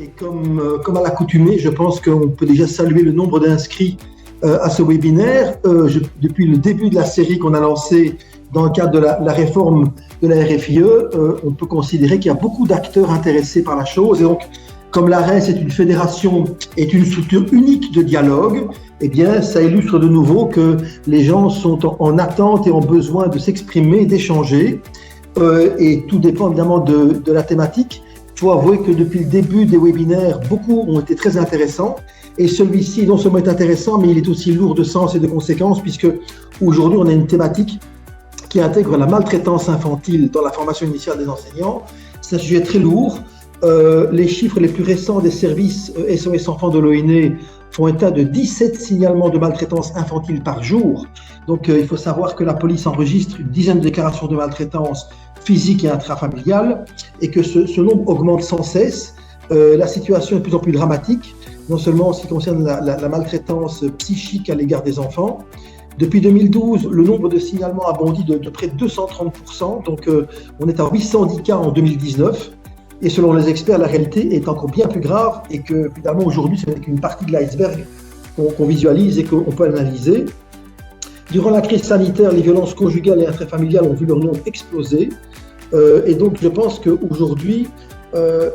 Et comme à l'accoutumée, je pense qu'on peut déjà saluer le nombre d'inscrits à ce webinaire. Depuis le début de la série qu'on a lancée dans le cadre de la réforme de la RFIE, on peut considérer qu'il y a beaucoup d'acteurs intéressés par la chose. Et donc, comme l'ARES est une fédération, est une structure unique de dialogue, eh bien, ça illustre de nouveau que les gens sont en attente et ont besoin de s'exprimer, d'échanger. Et tout dépend évidemment de la thématique. Il faut avouer que depuis le début des webinaires, beaucoup ont été très intéressants. Et celui-ci, non seulement est intéressant, mais il est aussi lourd de sens et de conséquences, puisque aujourd'hui, on a une thématique qui intègre la maltraitance infantile dans la formation initiale des enseignants. C'est un sujet très lourd. Les chiffres les plus récents des services SOS Enfants de l'ONE font état de 17 signalements de maltraitance infantile par jour. Donc, il faut savoir que la police enregistre une dizaine de déclarations de maltraitance physique et intrafamiliale, et que ce nombre augmente sans cesse. La situation est de plus en plus dramatique, non seulement en ce qui concerne la maltraitance psychique à l'égard des enfants. Depuis 2012, le nombre de signalements a bondi de près de 230%, donc on est à 810 cas en 2019. Et selon les experts, la réalité est encore bien plus grave, et que finalement aujourd'hui, ce n'est qu'une partie de l'iceberg qu'on visualise et qu'on peut analyser. Durant la crise sanitaire, les violences conjugales et intrafamiliales ont vu leur nombre exploser. Et donc, je pense qu'aujourd'hui,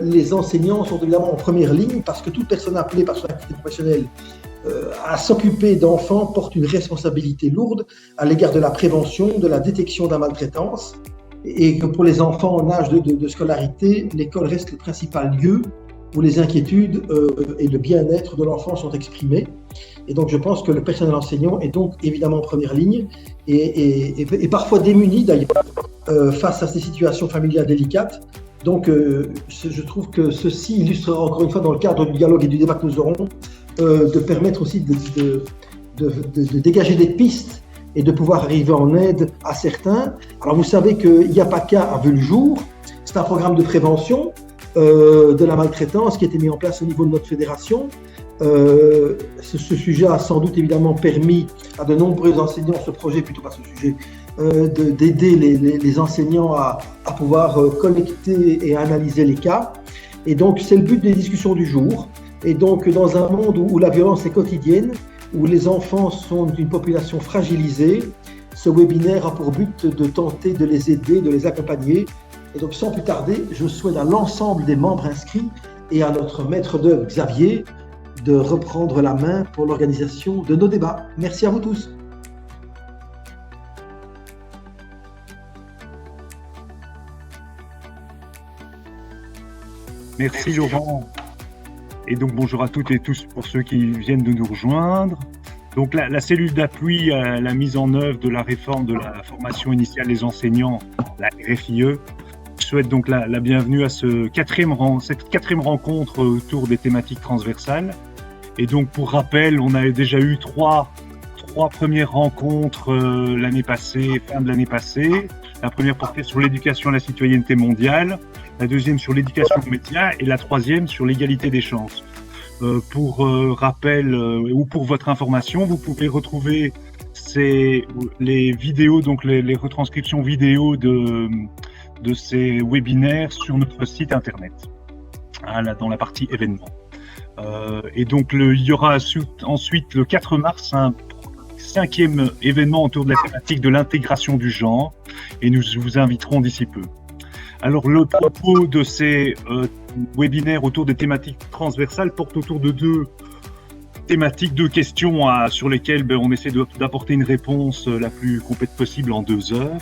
les enseignants sont évidemment en première ligne, parce que toute personne appelée par son activité professionnelle à s'occuper d'enfants porte une responsabilité lourde à l'égard de la prévention, de la détection de la maltraitance. Et que pour les enfants en âge de scolarité, l'école reste le principal lieu où les inquiétudes et le bien-être de l'enfant sont exprimés. Et donc, je pense que le personnel enseignant est donc évidemment en première ligne et parfois démuni d'ailleurs face à ces situations familiales délicates. Donc, je trouve que ceci illustre encore une fois, dans le cadre du dialogue et du débat que nous aurons, de permettre aussi de dégager des pistes et de pouvoir arriver en aide à certains. Alors, vous savez que IAPACA a vu le jour. C'est un programme de prévention de la maltraitance qui a été mis en place au niveau de notre fédération. Ce sujet a sans doute évidemment permis à de nombreux enseignants, ce projet plutôt pas ce sujet, d'aider les enseignants à pouvoir collecter et analyser les cas. Et donc, c'est le but des discussions du jour. Et donc, dans un monde où la violence est quotidienne, où les enfants sont une population fragilisée, ce webinaire a pour but de tenter de les aider, de les accompagner. Et donc, sans plus tarder, je souhaite à l'ensemble des membres inscrits et à notre maître d'œuvre, Xavier, de reprendre la main pour l'organisation de nos débats. Merci à vous tous. Merci Laurent. Et donc bonjour à toutes et tous pour ceux qui viennent de nous rejoindre. Donc la cellule d'appui à la mise en œuvre de la réforme de la formation initiale des enseignants, la RFIE, souhaite donc la bienvenue à cette quatrième rencontre autour des thématiques transversales. Et donc pour rappel, on a déjà eu trois premières rencontres l'année passée, fin de l'année passée. La première portait sur l'éducation à la citoyenneté mondiale, la deuxième sur l'éducation aux médias et la troisième sur l'égalité des chances. Pour rappel ou pour votre information, vous pouvez retrouver les vidéos, donc les retranscriptions vidéo de ces webinaires sur notre site internet, dans la partie événements. Et donc il y aura ensuite le 4 mars un 5e événement autour de la thématique de l'intégration du genre, et nous vous inviterons d'ici peu. Alors le propos de ces webinaires autour des thématiques transversales porte autour de deux thématiques, deux questions sur lesquelles on essaie d'apporter une réponse la plus complète possible en 2 heures.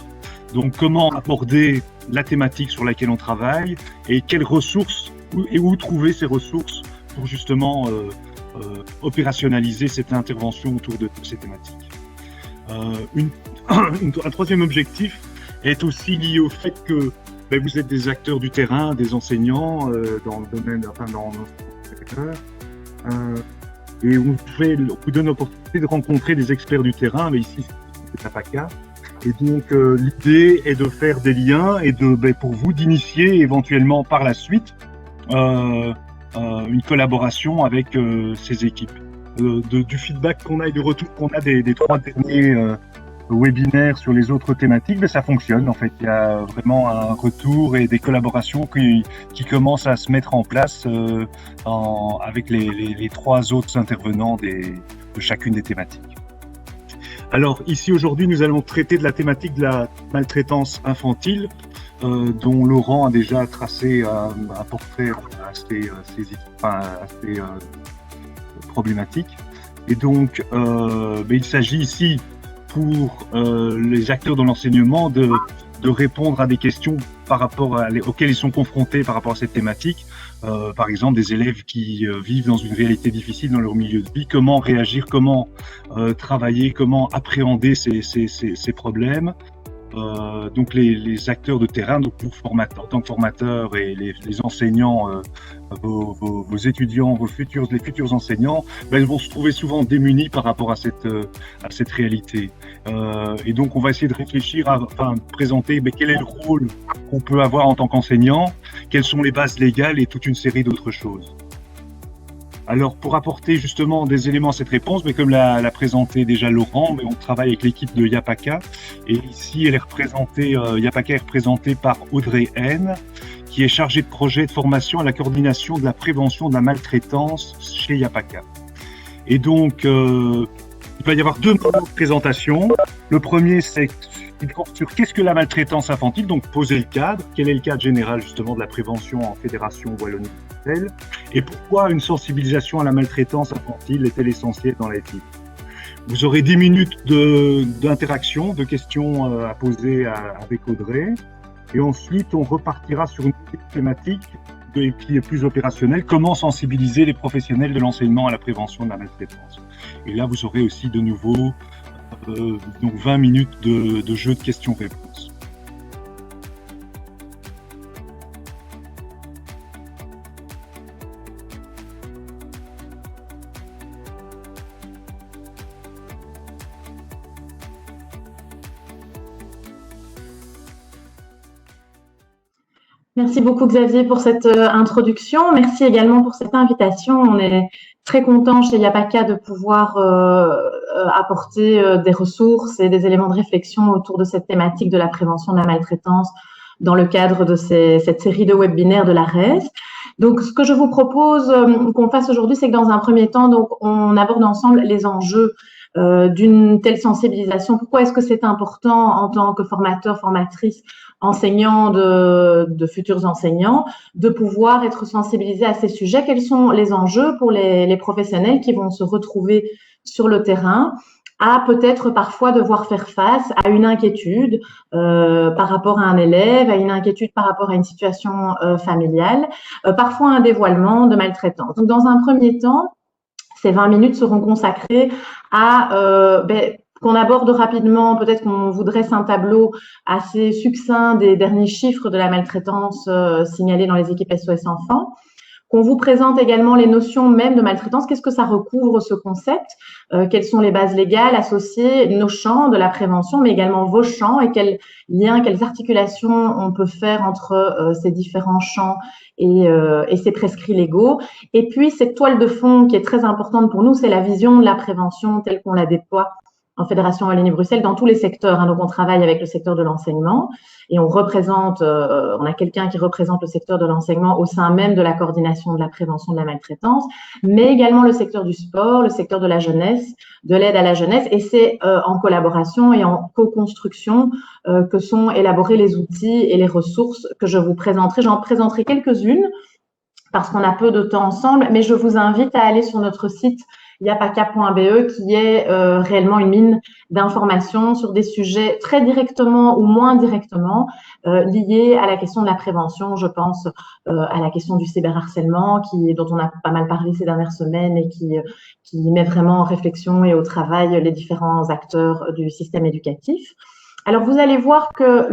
Donc comment aborder la thématique sur laquelle on travaille et quelles ressources et où trouver ces ressources pour justement opérationnaliser cette intervention autour de ces thématiques. Un troisième objectif est aussi lié au fait que vous êtes des acteurs du terrain, des enseignants dans le domaine, dans notre secteur, et on vous donne l'opportunité de rencontrer des experts du terrain, mais ici c'est IAPACA. Et donc l'idée est de faire des liens et pour vous d'initier éventuellement par la suite une collaboration avec ces équipes. Du feedback qu'on a et du retour qu'on a des 3 derniers webinaires sur les autres thématiques, ça fonctionne. En fait, il y a vraiment un retour et des collaborations qui commencent à se mettre en place avec les 3 autres intervenants de chacune des thématiques. Alors ici aujourd'hui, nous allons traiter de la thématique de la maltraitance infantile, dont Laurent a déjà tracé un portrait assez problématique. Et donc, il s'agit ici pour les acteurs de l'enseignement de répondre à des questions auxquelles ils sont confrontés par rapport à cette thématique. Par exemple, des élèves qui vivent dans une réalité difficile dans leur milieu de vie, comment réagir, comment travailler, comment appréhender ces problèmes. Donc les acteurs de terrain, donc vous formateurs, en tant que formateurs et les enseignants, vos étudiants, les futurs enseignants, ils vont se trouver souvent démunis par rapport à cette réalité. Et donc on va essayer de réfléchir présenter quel est le rôle qu'on peut avoir en tant qu'enseignant, quelles sont les bases légales et toute une série d'autres choses. Alors, pour apporter justement des éléments à cette réponse, comme l'a présenté déjà Laurent, on travaille avec l'équipe de YAPACA. Et ici, YAPACA est représentée par Audrey Haine, qui est chargée de projet de formation à la coordination de la prévention de la maltraitance chez YAPACA. Et donc, il va y avoir 2 moments de présentation. Le premier, c'est sur qu'est-ce que la maltraitance infantile, donc poser le cadre, quel est le cadre général justement de la prévention en Fédération Wallonie-Bruxelles, et pourquoi une sensibilisation à la maltraitance infantile est-elle essentielle dans l'équipe. Vous aurez 10 minutes d'interaction, de questions à poser avec Audrey, et ensuite on repartira sur une thématique qui est plus opérationnelle, comment sensibiliser les professionnels de l'enseignement à la prévention de la maltraitance. Et là vous aurez aussi de nouveau donc 20 minutes de jeu de questions-réponses. Merci beaucoup Xavier pour cette introduction. Merci également pour cette invitation. On est très content chez YAPACA de pouvoir apporter des ressources et des éléments de réflexion autour de cette thématique de la prévention de la maltraitance dans le cadre de cette série de webinaires de la RES. Donc, ce que je vous propose qu'on fasse aujourd'hui, c'est que dans un premier temps, donc, on aborde ensemble les enjeux d'une telle sensibilisation. Pourquoi est-ce que c'est important en tant que formateur, formatrice, enseignant de futurs enseignants, de pouvoir être sensibilisés à ces sujets? Quels sont les enjeux pour les professionnels qui vont se retrouver sur le terrain à peut-être parfois devoir faire face à une inquiétude par rapport à un élève, à une inquiétude par rapport à une situation familiale, parfois un dévoilement de maltraitance. Donc, dans un premier temps, ces 20 minutes seront consacrées à qu'on aborde rapidement, peut-être qu'on vous dresse un tableau assez succinct des derniers chiffres de la maltraitance signalés dans les équipes SOS Enfants, qu'on vous présente également les notions même de maltraitance, qu'est-ce que ça recouvre ce concept, quelles sont les bases légales associées, nos champs de la prévention, mais également vos champs et quels liens, quelles articulations on peut faire entre ces différents champs et ces prescrits légaux. Et puis, cette toile de fond qui est très importante pour nous, c'est la vision de la prévention telle qu'on la déploie en Fédération Wallonie-Bruxelles dans tous les secteurs. Donc, on travaille avec le secteur de l'enseignement et on a quelqu'un qui représente le secteur de l'enseignement au sein même de la coordination de la prévention de la maltraitance, mais également le secteur du sport, le secteur de la jeunesse, de l'aide à la jeunesse. Et c'est en collaboration et en co-construction que sont élaborés les outils et les ressources que je vous présenterai. J'en présenterai quelques-unes parce qu'on a peu de temps ensemble, mais je vous invite à aller sur notre site yapaca.be qui est réellement une mine d'informations sur des sujets très directement ou moins directement liés à la question de la prévention. Je pense à la question du cyberharcèlement dont on a pas mal parlé ces dernières semaines et qui met vraiment en réflexion et au travail les différents acteurs du système éducatif. Alors, vous allez voir que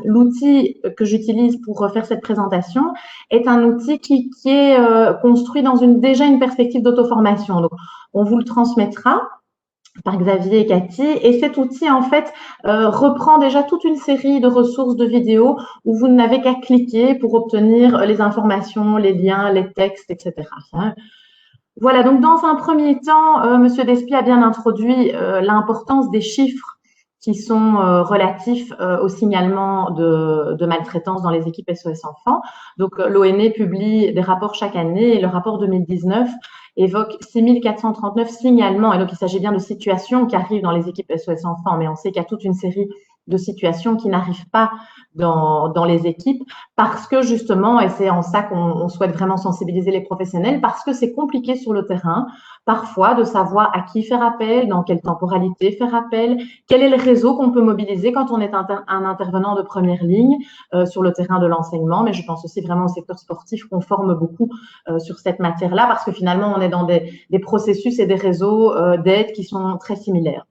l'outil que j'utilise pour faire cette présentation est un outil qui est construit dans déjà une perspective d'auto-formation. Donc, on vous le transmettra par Xavier et Cathy. Et cet outil, en fait, reprend déjà toute une série de ressources de vidéos où vous n'avez qu'à cliquer pour obtenir les informations, les liens, les textes, etc. Voilà, donc dans un premier temps, Monsieur Despy a bien introduit l'importance des chiffres qui sont relatifs au signalement de maltraitance dans les équipes SOS Enfants. Donc, l'ONE publie des rapports chaque année et le rapport 2019 évoque 6439 signalements. Et donc, il s'agit bien de situations qui arrivent dans les équipes SOS Enfants, mais on sait qu'il y a toute une série de situations qui n'arrivent pas dans les équipes parce que justement, et c'est en ça qu'on souhaite vraiment sensibiliser les professionnels, parce que c'est compliqué sur le terrain, parfois de savoir à qui faire appel, dans quelle temporalité faire appel, quel est le réseau qu'on peut mobiliser quand on est un intervenant de première ligne sur le terrain de l'enseignement, mais je pense aussi vraiment au secteur sportif qu'on forme beaucoup sur cette matière-là parce que finalement, on est dans des processus et des réseaux d'aide qui sont très similaires.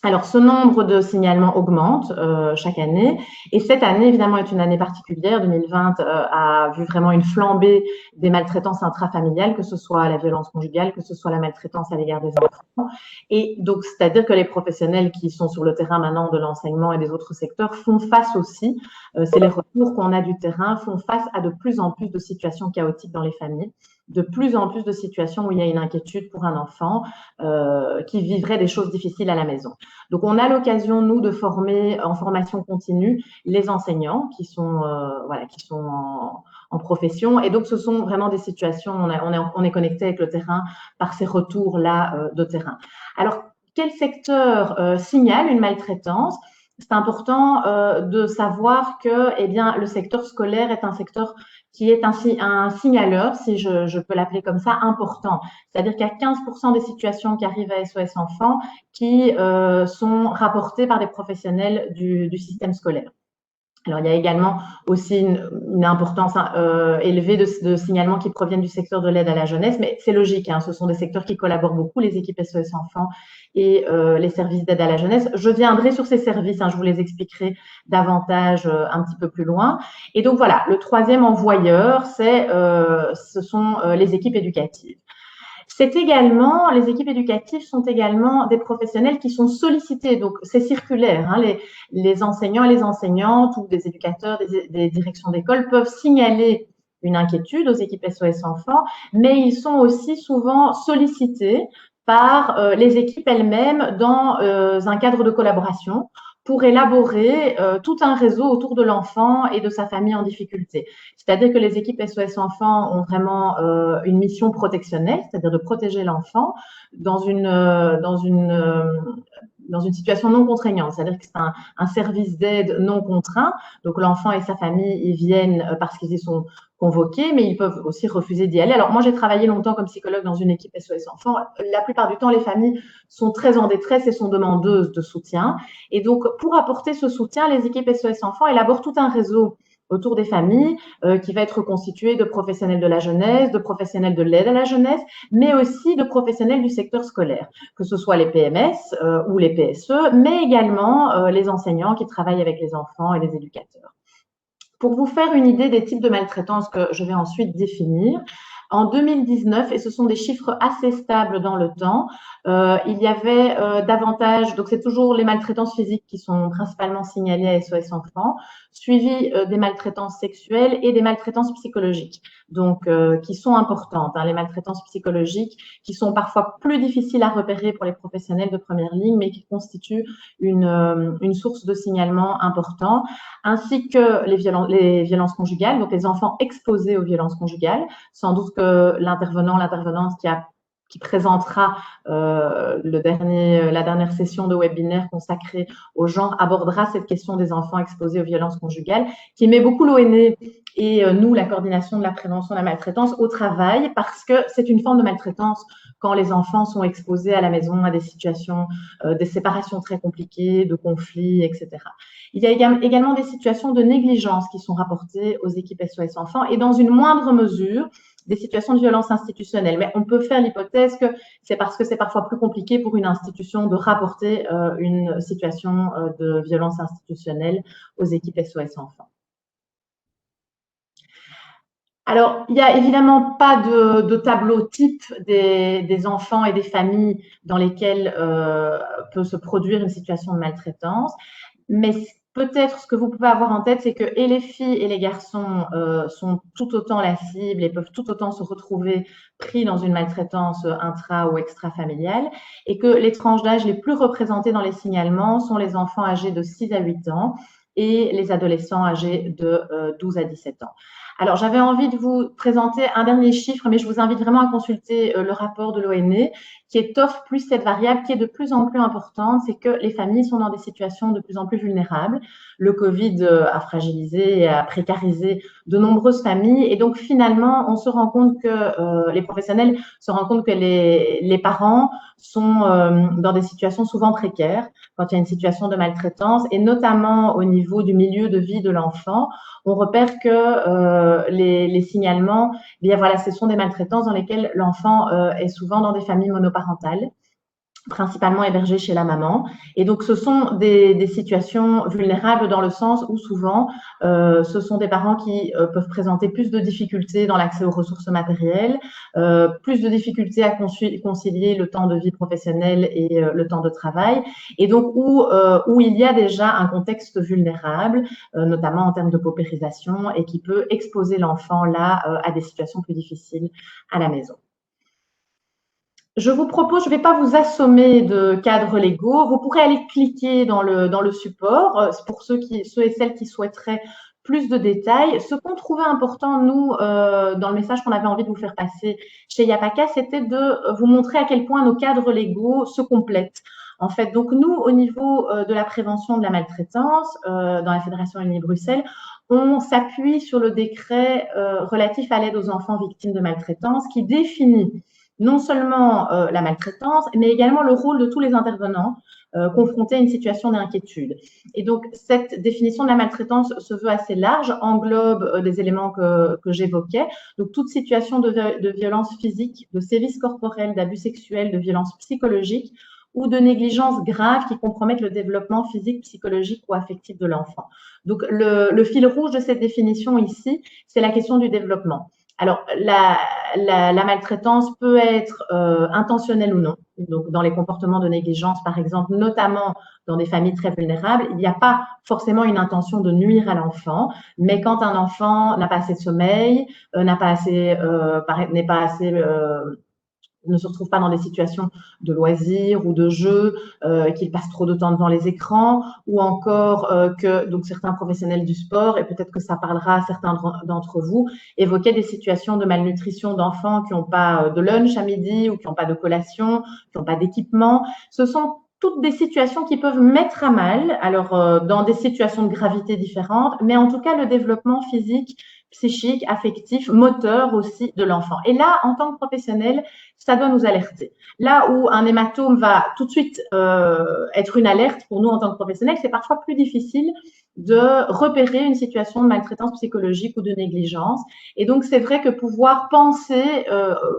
Alors, ce nombre de signalements augmente chaque année et cette année, évidemment, est une année particulière. 2020 a vu vraiment une flambée des maltraitances intrafamiliales, que ce soit la violence conjugale, que ce soit la maltraitance à l'égard des enfants. Et donc, c'est-à-dire que les professionnels qui sont sur le terrain maintenant de l'enseignement et des autres secteurs font face aussi, c'est les retours qu'on a du terrain, font face à de plus en plus de situations chaotiques dans les familles, de plus en plus de situations où il y a une inquiétude pour un enfant qui vivrait des choses difficiles à la maison. Donc, on a l'occasion, nous, de former en formation continue les enseignants qui sont en profession. Et donc, ce sont vraiment des situations, on est connecté avec le terrain par ces retours-là de terrain. Alors, quel secteur signale une maltraitance? C'est important de savoir que eh bien, le secteur scolaire est un secteur qui est un signaleur, si je peux l'appeler comme ça, important. C'est-à-dire qu'il y a 15% des situations qui arrivent à SOS Enfants qui sont rapportées par des professionnels du système scolaire. Alors, il y a également aussi une importance élevée de signalements qui proviennent du secteur de l'aide à la jeunesse, mais c'est logique, ce sont des secteurs qui collaborent beaucoup, les équipes SOS Enfants et les services d'aide à la jeunesse. Je viendrai sur ces services, je vous les expliquerai davantage un petit peu plus loin. Et donc voilà, le troisième envoyeur, ce sont les équipes éducatives. Les équipes éducatives sont également des professionnels qui sont sollicités. Donc, c'est circulaire. Les enseignants et les enseignantes ou des éducateurs, des directions d'école peuvent signaler une inquiétude aux équipes SOS Enfants, mais ils sont aussi souvent sollicités par les équipes elles-mêmes dans un cadre de collaboration pour élaborer tout un réseau autour de l'enfant et de sa famille en difficulté. C'est-à-dire que les équipes SOS Enfants ont vraiment une mission protectionnelle, c'est-à-dire de protéger l'enfant dans une situation non contraignante, c'est-à-dire que c'est un service d'aide non contraint. Donc, l'enfant et sa famille, ils viennent parce qu'ils y sont convoqués, mais ils peuvent aussi refuser d'y aller. Alors, moi, j'ai travaillé longtemps comme psychologue dans une équipe SOS Enfants. La plupart du temps, les familles sont très en détresse et sont demandeuses de soutien. Et donc, pour apporter ce soutien, les équipes SOS Enfants élaborent tout un réseau autour des familles qui va être constitué de professionnels de la jeunesse, de professionnels de l'aide à la jeunesse, mais aussi de professionnels du secteur scolaire, que ce soit les PMS ou les PSE, mais également les enseignants qui travaillent avec les enfants et les éducateurs. Pour vous faire une idée des types de maltraitance que je vais ensuite définir, en 2019, et ce sont des chiffres assez stables dans le temps, il y avait davantage, donc c'est toujours les maltraitances physiques qui sont principalement signalées à SOS Enfants, suivi des maltraitances sexuelles et des maltraitances psychologiques, donc qui sont importantes. Les maltraitances psychologiques qui sont parfois plus difficiles à repérer pour les professionnels de première ligne, mais qui constituent une source de signalement important, ainsi que les violences conjugales, donc les enfants exposés aux violences conjugales. Sans doute que l'intervenante qui présentera la dernière session de webinaire consacrée au genre abordera cette question des enfants exposés aux violences conjugales, qui met beaucoup l'ONE et nous, la coordination de la prévention de la maltraitance, au travail, parce que c'est une forme de maltraitance quand les enfants sont exposés à la maison à des situations, des séparations très compliquées, de conflits, etc. Il y a également des situations de négligence qui sont rapportées aux équipes SOS Enfants et dans une moindre mesure, des situations de violence institutionnelle. Mais on peut faire l'hypothèse que c'est parce que c'est parfois plus compliqué pour une institution de rapporter une situation de violence institutionnelle aux équipes SOS Enfants. Alors, il n'y a évidemment pas de tableau type des enfants et des familles dans lesquelles peut se produire une situation de maltraitance, mais peut-être ce que vous pouvez avoir en tête, c'est que et les filles et les garçons sont tout autant la cible et peuvent tout autant se retrouver pris dans une maltraitance intra- ou extra-familiale, et que les tranches d'âge les plus représentées dans les signalements sont les enfants âgés de 6 à 8 ans et les adolescents âgés de 12 à 17 ans. Alors, j'avais envie de vous présenter un dernier chiffre, mais je vous invite vraiment à consulter le rapport de l'ONE, qui étoffe plus cette variable qui est de plus en plus importante, c'est que les familles sont dans des situations de plus en plus vulnérables. Le Covid a fragilisé et a précarisé de nombreuses familles, et donc finalement, on se rend compte que les professionnels se rendent compte que les parents sont dans des situations souvent précaires quand il y a une situation de maltraitance, et notamment au niveau du milieu de vie de l'enfant. On repère que les signalements, eh bien voilà, ce sont des maltraitances dans lesquelles l'enfant est souvent dans des familles monoparentales, principalement hébergés chez la maman. Et donc, ce sont des situations vulnérables dans le sens où souvent, ce sont des parents qui peuvent présenter plus de difficultés dans l'accès aux ressources matérielles, plus de difficultés à concilier le temps de vie professionnelle et le temps de travail, et donc où il y a déjà un contexte vulnérable, notamment en termes de paupérisation, et qui peut exposer l'enfant là à des situations plus difficiles à la maison. Je vous propose, je ne vais pas vous assommer de cadres légaux. Vous pourrez aller cliquer dans le support pour ceux et celles qui souhaiteraient plus de détails. Ce qu'on trouvait important, nous, dans le message qu'on avait envie de vous faire passer chez Yapaka, c'était de vous montrer à quel point nos cadres légaux se complètent. En fait, donc nous, au niveau de la prévention de la maltraitance, dans la Fédération Wallonie-Bruxelles, on s'appuie sur le décret relatif à l'aide aux enfants victimes de maltraitance qui définit non seulement la maltraitance, mais également le rôle de tous les intervenants confrontés à une situation d'inquiétude. Et donc, cette définition de la maltraitance se veut assez large, englobe les éléments que j'évoquais, donc toute situation de violence physique, de sévices corporels, d'abus sexuels, de violence psychologique ou de négligence grave qui compromettent le développement physique, psychologique ou affectif de l'enfant. Donc, le fil rouge de cette définition ici, c'est la question du développement. Alors, la maltraitance peut être intentionnelle ou non. Donc, dans les comportements de négligence, par exemple, notamment dans des familles très vulnérables, il n'y a pas forcément une intention de nuire à l'enfant, mais quand un enfant n'a pas assez de sommeil, ne se retrouve pas dans des situations de loisirs ou de jeux, qu'il passe trop de temps devant les écrans, ou encore que donc certains professionnels du sport, et peut-être que ça parlera à certains d'entre vous, évoquaient des situations de malnutrition d'enfants qui n'ont pas de lunch à midi ou qui n'ont pas de collation, qui n'ont pas d'équipement. Ce sont toutes des situations qui peuvent mettre à mal, alors dans des situations de gravité différentes, mais en tout cas le développement physique, psychique, affectif, moteur aussi de l'enfant. Et là, en tant que professionnel, ça doit nous alerter. Là où un hématome va tout de suite être une alerte pour nous en tant que professionnels, c'est parfois plus difficile de repérer une situation de maltraitance psychologique ou de négligence. Et donc, c'est vrai que pouvoir penser,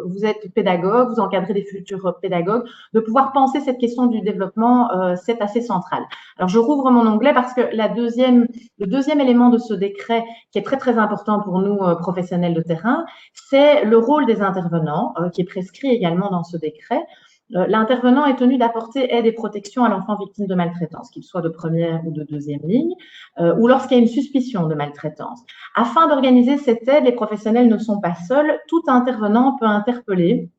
vous êtes pédagogue, vous encadrez des futurs pédagogues, de pouvoir penser cette question du développement, c'est assez central. Alors, je rouvre mon onglet parce que le deuxième élément de ce décret qui est très, très important pour nous, professionnels de terrain, c'est le rôle des intervenants, qui est prescrit également dans ce décret. L'intervenant est tenu d'apporter aide et protection à l'enfant victime de maltraitance, qu'il soit de première ou de deuxième ligne, ou lorsqu'il y a une suspicion de maltraitance. Afin d'organiser cette aide, les professionnels ne sont pas seuls. Tout intervenant peut interpeller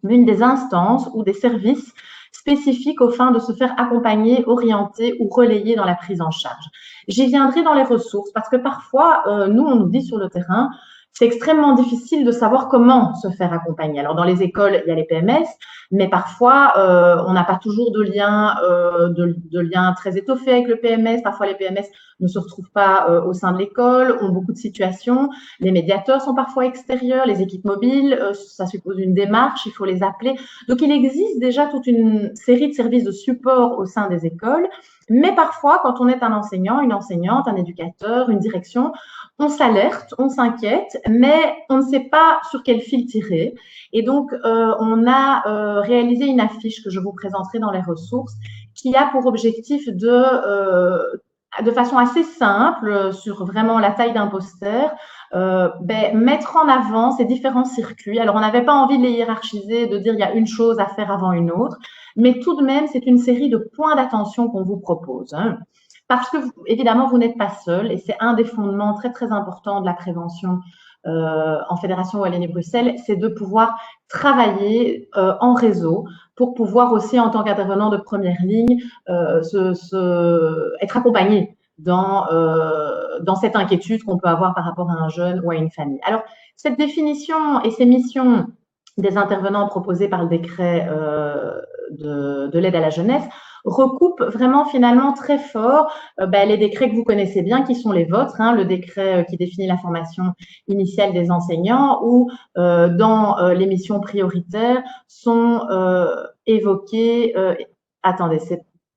l'une des instances ou des services spécifiques aux fins de se faire accompagner, orienter ou relayer dans la prise en charge. J'y viendrai dans les ressources parce que parfois, nous, on nous dit sur le terrain, c'est extrêmement difficile de savoir comment se faire accompagner. Alors, dans les écoles, il y a les PMS, mais parfois, on n'a pas toujours de lien très étoffé avec le PMS. Parfois, les PMS ne se retrouvent pas au sein de l'école, ont beaucoup de situations. Les médiateurs sont parfois extérieurs, les équipes mobiles, ça suppose une démarche, il faut les appeler. Donc, il existe déjà toute une série de services de support au sein des écoles. Mais parfois, quand on est un enseignant, une enseignante, un éducateur, une direction, on s'alerte, on s'inquiète, mais on ne sait pas sur quel fil tirer. Et donc, on a réalisé une affiche que je vous présenterai dans les ressources qui a pour objectif de façon assez simple, sur vraiment la taille d'un poster, mettre en avant ces différents circuits. Alors, on n'avait pas envie de les hiérarchiser, de dire il y a une chose à faire avant une autre, mais tout de même, c'est une série de points d'attention qu'on vous propose. parce que, évidemment, vous n'êtes pas seul et c'est un des fondements très, très importants de la prévention en Fédération Wallonie-Bruxelles, c'est de pouvoir travailler en réseau pour pouvoir aussi, en tant qu'intervenant de première ligne, être accompagné dans cette inquiétude qu'on peut avoir par rapport à un jeune ou à une famille. Alors, cette définition et ces missions des intervenants proposés par le décret de l'aide à la jeunesse recoupe vraiment finalement très fort les décrets que vous connaissez bien, qui sont les vôtres, hein, le décret qui définit la formation initiale des enseignants, ou dans les missions prioritaires sont évoquées. Attendez,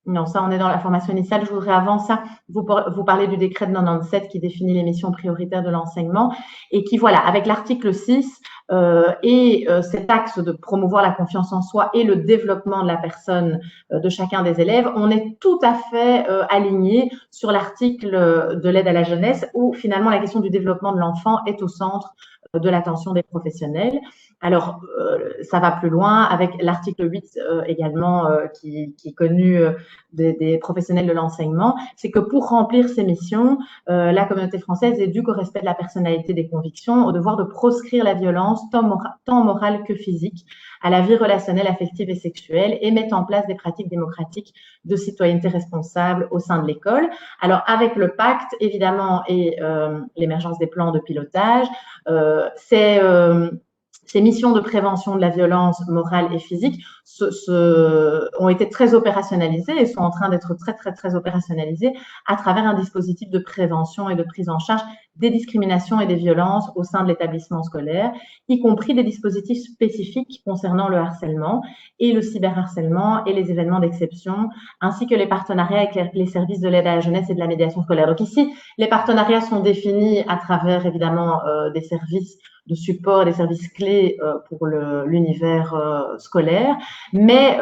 non, ça, on est dans la formation initiale. Je voudrais avant ça vous parler du décret de 97 qui définit les missions prioritaires de l'enseignement et qui, voilà, avec l'article 6 cet axe de promouvoir la confiance en soi et le développement de la personne de chacun des élèves, on est tout à fait aligné sur l'article de l'aide à la jeunesse où finalement la question du développement de l'enfant est au centre de l'attention des professionnels. Alors, ça va plus loin avec l'article 8 également qui est connu des professionnels de l'enseignement, c'est que pour remplir ces missions, la communauté française éduque au respect de la personnalité, des convictions, au devoir de proscrire la violence, tant morale que physique, à la vie relationnelle, affective et sexuelle, et met en place des pratiques démocratiques de citoyenneté responsable au sein de l'école. Alors, avec le pacte, évidemment, et l'émergence des plans de pilotage, ces missions de prévention de la violence morale et physique ont été très opérationnalisées et sont en train d'être très, très, très opérationnalisées à travers un dispositif de prévention et de prise en charge des discriminations et des violences au sein de l'établissement scolaire, y compris des dispositifs spécifiques concernant le harcèlement et le cyberharcèlement et les événements d'exception, ainsi que les partenariats avec les services de l'aide à la jeunesse et de la médiation scolaire. Donc ici, les partenariats sont définis à travers évidemment des services de support et des services clés pour l'univers scolaire, mais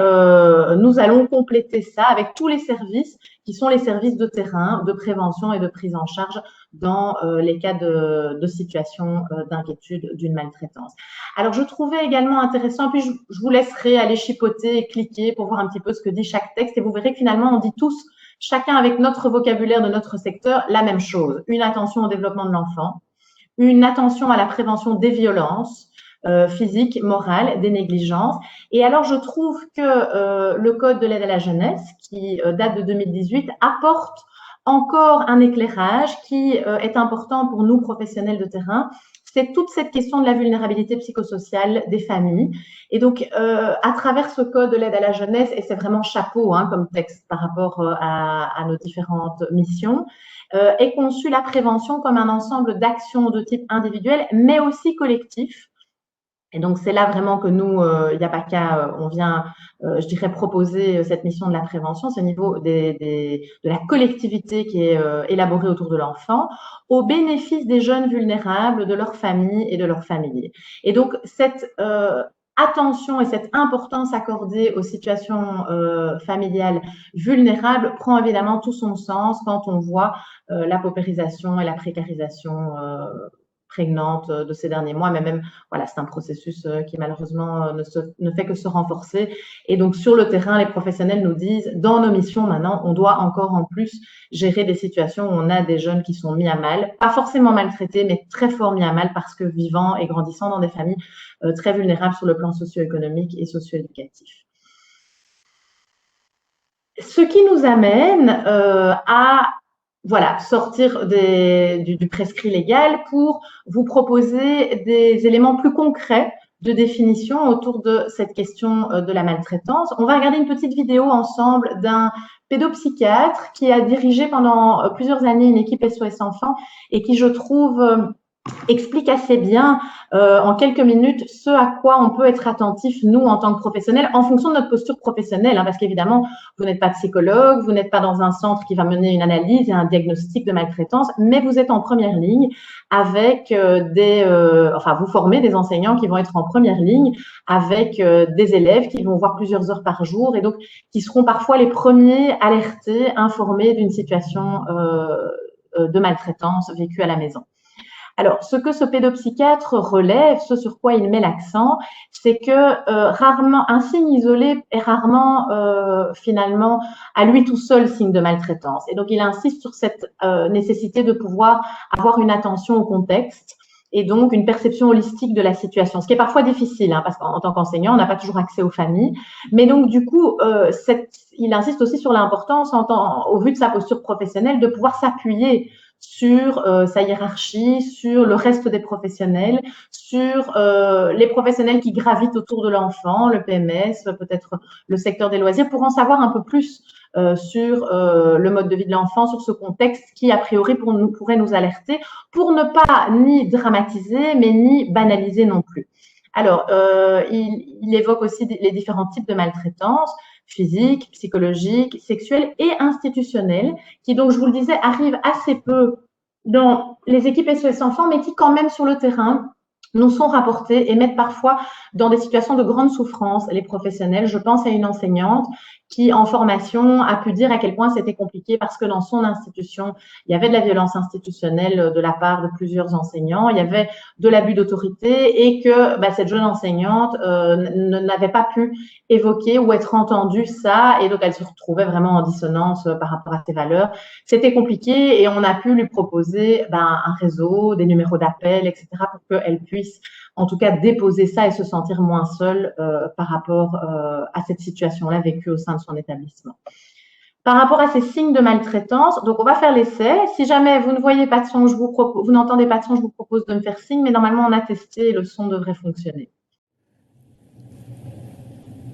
nous allons compléter ça avec tous les services qui sont les services de terrain, de prévention et de prise en charge dans les cas de situation d'inquiétude, d'une maltraitance. Alors, je trouvais également intéressant, puis je vous laisserai aller chipoter et cliquer pour voir un petit peu ce que dit chaque texte, et vous verrez que finalement, on dit tous, chacun avec notre vocabulaire de notre secteur, la même chose. Une attention au développement de l'enfant, une attention à la prévention des violences physiques, morales, des négligences. Et alors, je trouve que le Code de l'aide à la jeunesse, qui date de 2018, apporte encore un éclairage qui est important pour nous, professionnels de terrain. C'est toute cette question de la vulnérabilité psychosociale des familles. Et donc, à travers ce Code de l'aide à la jeunesse, et c'est vraiment chapeau comme texte par rapport à nos différentes missions, est conçue la prévention comme un ensemble d'actions de type individuel, mais aussi collectif. Et donc, c'est là vraiment que nous, YAPACA, on vient, je dirais, proposer cette mission de la prévention. C'est au niveau de la collectivité qui est élaborée autour de l'enfant, au bénéfice des jeunes vulnérables, de leurs familles et de leurs familiers. Et donc, cette attention et cette importance accordée aux situations familiales vulnérables prend évidemment tout son sens quand on voit la paupérisation et la précarisation prégnante de ces derniers mois, mais même, voilà, c'est un processus qui malheureusement ne fait que se renforcer. Et donc, sur le terrain, les professionnels nous disent, dans nos missions maintenant, on doit encore en plus gérer des situations où on a des jeunes qui sont mis à mal, pas forcément maltraités, mais très fort mis à mal parce que vivant et grandissant dans des familles très vulnérables sur le plan socio-économique et socio-éducatif. Ce qui nous amène à sortir du prescrit légal pour vous proposer des éléments plus concrets de définition autour de cette question de la maltraitance. On va regarder une petite vidéo ensemble d'un pédopsychiatre qui a dirigé pendant plusieurs années une équipe SOS Enfants et qui, je trouve, explique assez bien en quelques minutes ce à quoi on peut être attentif, nous, en tant que professionnels, en fonction de notre posture professionnelle, parce qu'évidemment, vous n'êtes pas psychologue, vous n'êtes pas dans un centre qui va mener une analyse et un diagnostic de maltraitance, mais vous êtes en première ligne avec vous formez des enseignants qui vont être en première ligne avec des élèves qui vont voir plusieurs heures par jour et donc qui seront parfois les premiers alertés, informés d'une situation de maltraitance vécue à la maison. Alors, ce que ce pédopsychiatre relève, ce sur quoi il met l'accent, c'est que rarement, un signe isolé est rarement finalement à lui tout seul signe de maltraitance. Et donc, il insiste sur cette nécessité de pouvoir avoir une attention au contexte et donc une perception holistique de la situation, ce qui est parfois difficile, hein, parce qu'en tant qu'enseignant, on n'a pas toujours accès aux familles. Mais donc, du coup, il insiste aussi sur l'importance, au vu de sa posture professionnelle, de pouvoir s'appuyer sur sa hiérarchie, sur le reste des professionnels, sur les professionnels qui gravitent autour de l'enfant, le PMS, peut-être le secteur des loisirs, pour en savoir un peu plus sur le mode de vie de l'enfant, sur ce contexte qui, a priori, pourrait nous alerter, pour ne pas ni dramatiser, mais ni banaliser non plus. Alors, il évoque aussi les différents types de maltraitance, physique, psychologique, sexuelle et institutionnelle, qui, donc, je vous le disais, arrivent assez peu dans les équipes SOS Enfants, mais qui, quand même, sur le terrain, nous sont rapportés et mettent parfois dans des situations de grande souffrance les professionnels. Je pense à une enseignante qui, en formation, a pu dire à quel point c'était compliqué parce que dans son institution, il y avait de la violence institutionnelle de la part de plusieurs enseignants, il y avait de l'abus d'autorité et que cette jeune enseignante n'avait pas pu évoquer ou être entendue ça, et donc elle se retrouvait vraiment en dissonance par rapport à ses valeurs. C'était compliqué et on a pu lui proposer un réseau, des numéros d'appel, etc. pour qu'elle puisse en tout cas déposer ça et se sentir moins seule par rapport à cette situation-là vécue au sein de son établissement. Par rapport à ces signes de maltraitance, donc on va faire l'essai. Si jamais vous ne voyez pas de son, vous n'entendez pas de son, je vous propose de me faire signe, mais normalement on a testé et le son devrait fonctionner.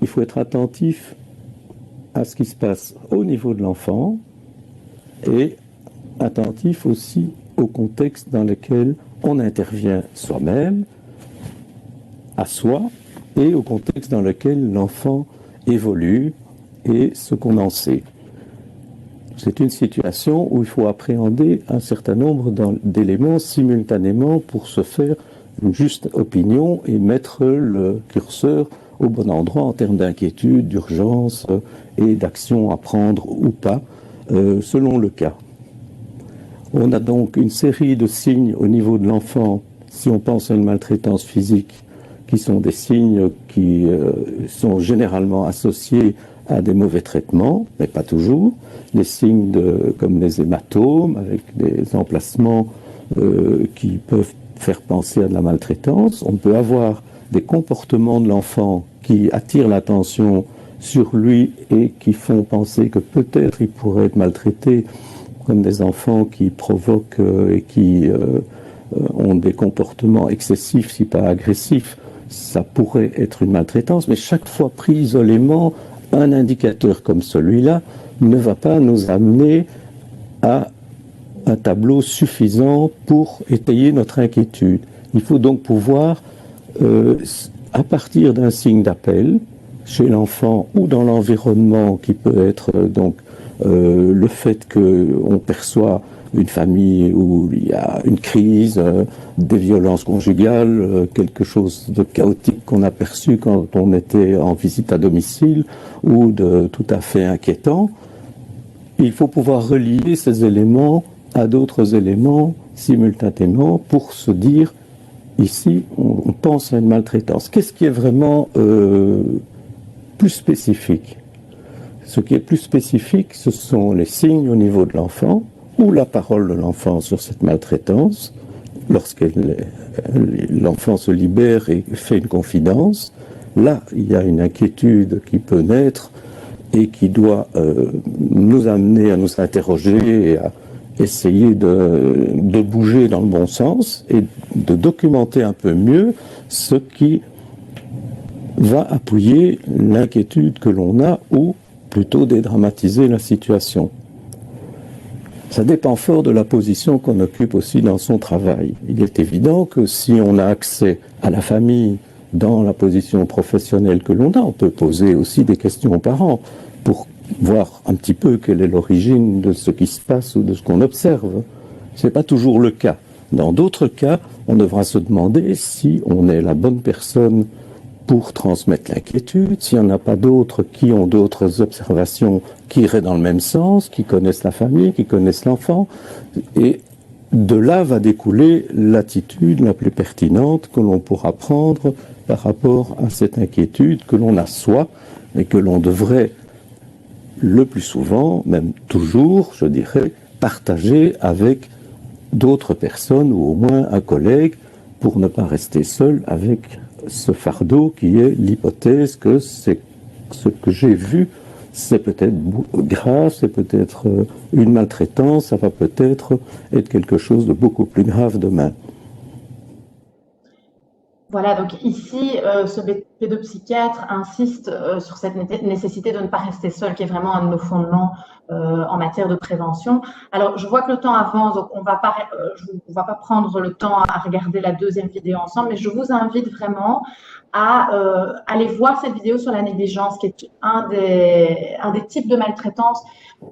Il faut être attentif à ce qui se passe au niveau de l'enfant et attentif aussi au contexte dans lequel on intervient soi-même, à soi, et au contexte dans lequel l'enfant évolue et ce qu'on en sait. C'est une situation où il faut appréhender un certain nombre d'éléments simultanément pour se faire une juste opinion et mettre le curseur au bon endroit en termes d'inquiétude, d'urgence et d'action à prendre ou pas, selon le cas. On a donc une série de signes au niveau de l'enfant, si on pense à une maltraitance physique, qui sont des signes qui sont généralement associés à des mauvais traitements, mais pas toujours. Les signes comme les hématomes, avec des emplacements qui peuvent faire penser à de la maltraitance. On peut avoir des comportements de l'enfant qui attirent l'attention sur lui et qui font penser que peut-être il pourrait être maltraité, comme des enfants qui provoquent et qui ont des comportements excessifs, si pas agressifs. Ça pourrait être une maltraitance, mais chaque fois pris isolément, un indicateur comme celui-là ne va pas nous amener à un tableau suffisant pour étayer notre inquiétude. Il faut donc pouvoir, à partir d'un signe d'appel, chez l'enfant ou dans l'environnement qui peut être le fait qu'on perçoit une famille où il y a une crise, des violences conjugales, quelque chose de chaotique qu'on a perçu quand on était en visite à domicile ou de tout à fait inquiétant. Il faut pouvoir relier ces éléments à d'autres éléments simultanément pour se dire, ici, on pense à une maltraitance. Qu'est-ce qui est vraiment plus spécifique? Ce qui est plus spécifique, ce sont les signes au niveau de l'enfant ou la parole de l'enfant sur cette maltraitance, lorsque l'enfant se libère et fait une confidence. Là, il y a une inquiétude qui peut naître et qui doit nous amener à nous interroger et à essayer de bouger dans le bon sens et de documenter un peu mieux ce qui va appuyer l'inquiétude que l'on a ou plutôt dédramatiser la situation. Ça dépend fort de la position qu'on occupe aussi dans son travail. Il est évident que si on a accès à la famille dans la position professionnelle que l'on a, on peut poser aussi des questions aux parents pour voir un petit peu quelle est l'origine de ce qui se passe ou de ce qu'on observe. Ce n'est pas toujours le cas. Dans d'autres cas, on devra se demander si on est la bonne personne pour transmettre l'inquiétude, s'il n'y en a pas d'autres qui ont d'autres observations qui iraient dans le même sens, qui connaissent la famille, qui connaissent l'enfant, et de là va découler l'attitude la plus pertinente que l'on pourra prendre par rapport à cette inquiétude que l'on a soi, et que l'on devrait le plus souvent, même toujours, je dirais, partager avec d'autres personnes ou au moins un collègue, pour ne pas rester seul avec ce fardeau qui est l'hypothèse que c'est ce que j'ai vu, c'est peut-être grave, c'est peut-être une maltraitance, ça va peut-être être quelque chose de beaucoup plus grave demain. Voilà, donc ici, ce pédopsychiatre insiste sur cette nécessité de ne pas rester seul, qui est vraiment un de nos fondements en matière de prévention. Alors, je vois que le temps avance, donc on va pas prendre le temps à regarder la deuxième vidéo ensemble, mais je vous invite vraiment à aller voir cette vidéo sur la négligence, qui est un des types de maltraitance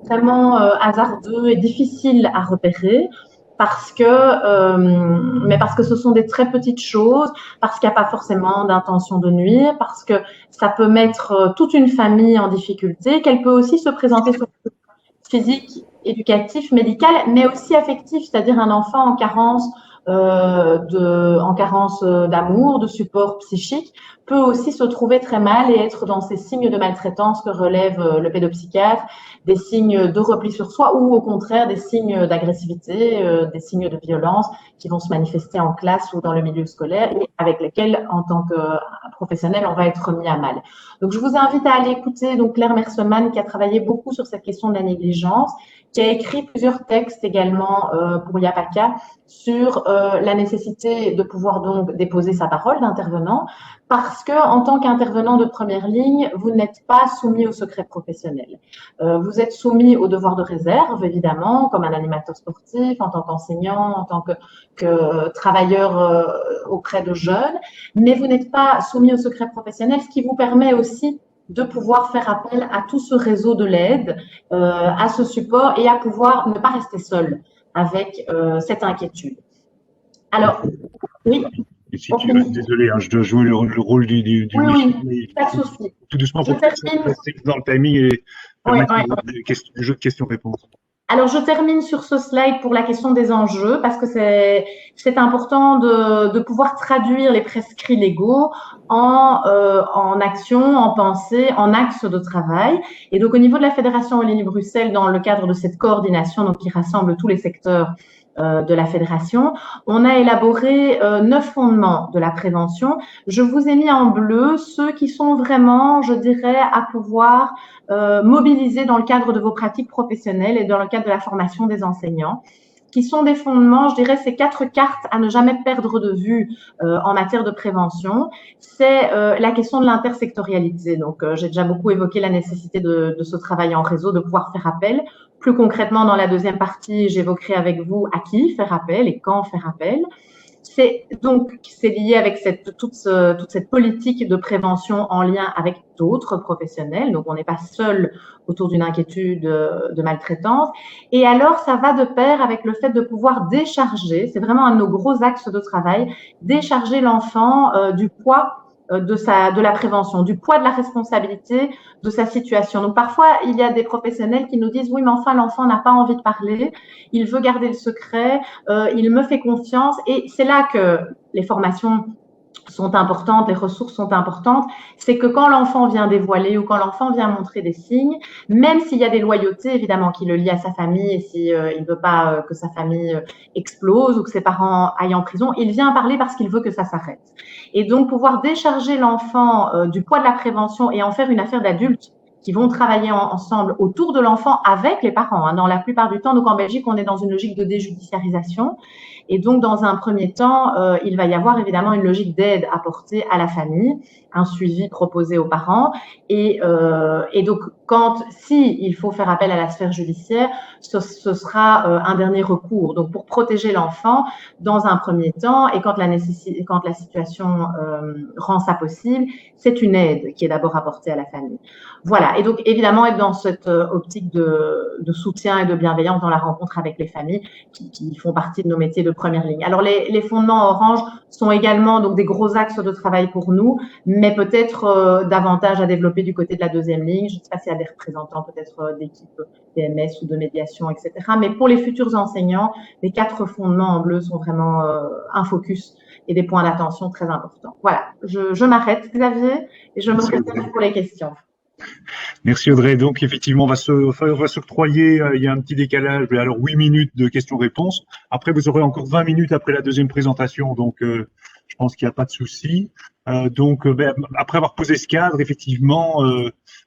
vraiment hasardeux et difficile à repérer. Parce que ce sont des très petites choses, parce qu'il n'y a pas forcément d'intention de nuire, parce que ça peut mettre toute une famille en difficulté, qu'elle peut aussi se présenter sur le plan physique, éducatif, médical, mais aussi affectif, c'est-à-dire un enfant en carence d'amour, de support psychique, peut aussi se trouver très mal et être dans ces signes de maltraitance que relève le pédopsychiatre, des signes de repli sur soi ou au contraire des signes d'agressivité, des signes de violence qui vont se manifester en classe ou dans le milieu scolaire et avec lesquels, en tant que professionnel, on va être mis à mal. Donc, je vous invite à aller écouter donc Claire Merseman, qui a travaillé beaucoup sur cette question de la négligence, qui a écrit plusieurs textes également pour Yapaka sur la nécessité de pouvoir donc déposer sa parole d'intervenant, parce que en tant qu'intervenant de première ligne, vous n'êtes pas soumis au secret professionnel. Vous êtes soumis au devoir de réserve, évidemment, comme un animateur sportif, en tant qu'enseignant, en tant que travailleur auprès de jeunes, mais vous n'êtes pas soumis au secret professionnel, ce qui vous permet aussi de pouvoir faire appel à tout ce réseau de l'aide, à ce support et à pouvoir ne pas rester seul avec cette inquiétude. Alors, oui. Si tu veux, désolé, hein, je dois jouer le rôle du oui, pas de souci. Tout doucement pour rester dans le timing et permettre le jeu de questions-réponses. Alors, je termine sur ce slide pour la question des enjeux, parce que c'est important de pouvoir traduire les prescrits légaux en action, en pensée, en axe de travail. Et donc, au niveau de la Fédération Wallonie-Bruxelles, dans le cadre de cette coordination donc, qui rassemble tous les secteurs de la fédération, on a élaboré 9 fondements de la prévention. Je vous ai mis en bleu ceux qui sont vraiment, je dirais, à pouvoir mobiliser dans le cadre de vos pratiques professionnelles et dans le cadre de la formation des enseignants, qui sont des fondements, je dirais, ces 4 cartes à ne jamais perdre de vue en matière de prévention. C'est la question de l'intersectorialité. Donc, j'ai déjà beaucoup évoqué la nécessité de ce travail en réseau, de pouvoir faire appel. Plus concrètement, dans la deuxième partie, j'évoquerai avec vous à qui faire appel et quand faire appel. C'est lié avec toute cette politique de prévention en lien avec d'autres professionnels. Donc, on n'est pas seul autour d'une inquiétude de maltraitance. Et alors, ça va de pair avec le fait de pouvoir décharger, c'est vraiment un de nos gros axes de travail, décharger l'enfant du poids de la prévention, du poids de la responsabilité de sa situation. Donc parfois, il y a des professionnels qui nous disent « Oui, mais enfin, l'enfant n'a pas envie de parler, il veut garder le secret, il me fait confiance. » Et c'est là que les formations sont importantes, les ressources sont importantes, c'est que quand l'enfant vient dévoiler ou quand l'enfant vient montrer des signes, même s'il y a des loyautés évidemment qui le lient à sa famille et si il veut pas que sa famille explose ou que ses parents aillent en prison, il vient parler parce qu'il veut que ça s'arrête. Et donc pouvoir décharger l'enfant du poids de la prévention et en faire une affaire d'adulte qui vont travailler ensemble autour de l'enfant avec les parents. Hein. Dans la plupart du temps, donc en Belgique, on est dans une logique de déjudiciarisation. Et donc, dans un premier temps, il va y avoir évidemment une logique d'aide apportée à la famille, un suivi proposé aux parents. Et donc, si il faut faire appel à la sphère judiciaire, ce sera un dernier recours. Donc, pour protéger l'enfant dans un premier temps, et quand la situation rend ça possible, c'est une aide qui est d'abord apportée à la famille. Voilà. Et donc, évidemment, être dans cette optique de soutien et de bienveillance dans la rencontre avec les familles qui font partie de nos métiers de première ligne. Alors, les fondements orange sont également donc des gros axes de travail pour nous, mais peut-être davantage à développer du côté de la deuxième ligne. Je ne sais pas s'il y a des représentants peut-être d'équipes PMS ou de médiation, etc. Mais pour les futurs enseignants, les 4 fondements en bleu sont vraiment un focus et des points d'attention très importants. Voilà, je m'arrête, Xavier, et je me réserve pour les questions. Merci Audrey. Donc effectivement, on va s'octroyer, il y a un petit décalage, mais alors 8 minutes de questions-réponses. Après, vous aurez encore 20 minutes après la deuxième présentation, donc je pense qu'il n'y a pas de souci. Après avoir posé ce cadre, effectivement,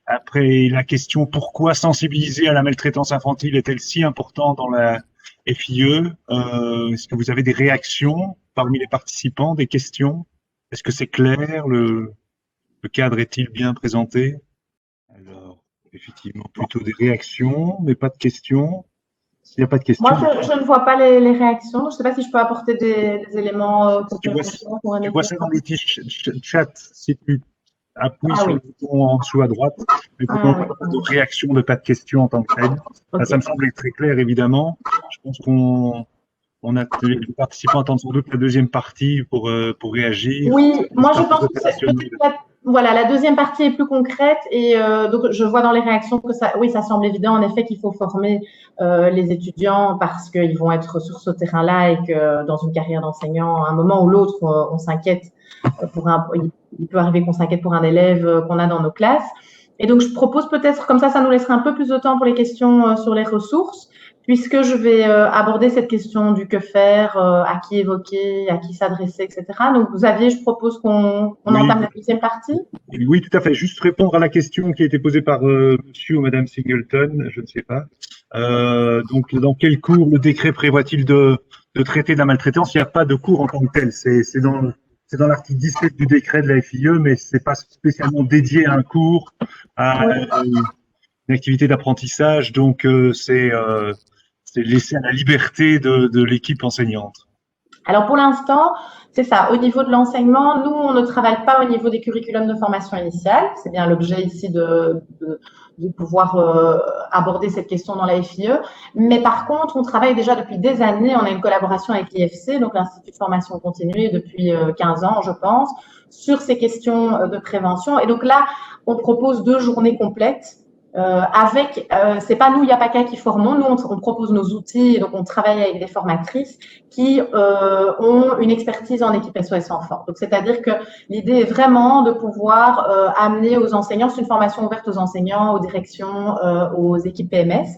après la question pourquoi sensibiliser à la maltraitance infantile est-elle si importante dans la FIE, est-ce que vous avez des réactions parmi les participants, des questions? Est-ce que c'est clair? Le cadre est-il bien présenté? Alors, effectivement, plutôt des réactions, mais pas de questions. S'il n'y a pas de questions… Moi, je ne vois pas les réactions. Je ne sais pas si je peux apporter des éléments. Tu vois ça dans l'outil chat, si tu appuies sur le bouton en dessous à droite, mais pas de réaction, pas de questions en tant que telle. Okay. Ça me semble très clair, évidemment. Je pense qu'on a les participants attendent sans doute la deuxième partie pour réagir. Oui, moi je pense que c'est voilà, la deuxième partie est plus concrète et donc je vois dans les réactions que ça semble évident en effet qu'il faut former les étudiants parce qu'ils vont être sur ce terrain-là et que dans une carrière d'enseignant, à un moment ou l'autre, on s'inquiète il peut arriver qu'on s'inquiète pour un élève qu'on a dans nos classes. Et donc je propose peut-être comme ça nous laissera un peu plus de temps pour les questions sur les ressources. Puisque je vais aborder cette question du que faire, à qui évoquer, à qui s'adresser, etc. Donc, Xavier, je propose qu'on entame la deuxième partie. Oui, tout à fait. Juste répondre à la question qui a été posée par monsieur ou madame Singleton, je ne sais pas. Donc, dans quel cours le décret prévoit-il de traiter de la maltraitance? Il n'y a pas de cours en tant que tel. C'est dans l'article 17 du décret de la FIE, mais c'est pas spécialement dédié à un cours, à une activité d'apprentissage. Donc, c'est laissé à la liberté de l'équipe enseignante. Alors, pour l'instant, c'est ça. Au niveau de l'enseignement, nous, on ne travaille pas au niveau des curriculums de formation initiale. C'est bien l'objet ici de pouvoir aborder cette question dans la FIE. Mais par contre, on travaille déjà depuis des années. On a une collaboration avec l'IFC, donc l'Institut de formation continue, depuis 15 ans, je pense, sur ces questions de prévention. Et donc là, on propose 2 journées complètes. C'est pas nous, YAPACA, qui formons. Nous, on propose nos outils, et donc on travaille avec des formatrices qui ont une expertise en équipe SOS Enfants. Donc, c'est-à-dire que l'idée est vraiment de pouvoir amener aux enseignants, c'est une formation ouverte aux enseignants, aux directions, aux équipes PMS,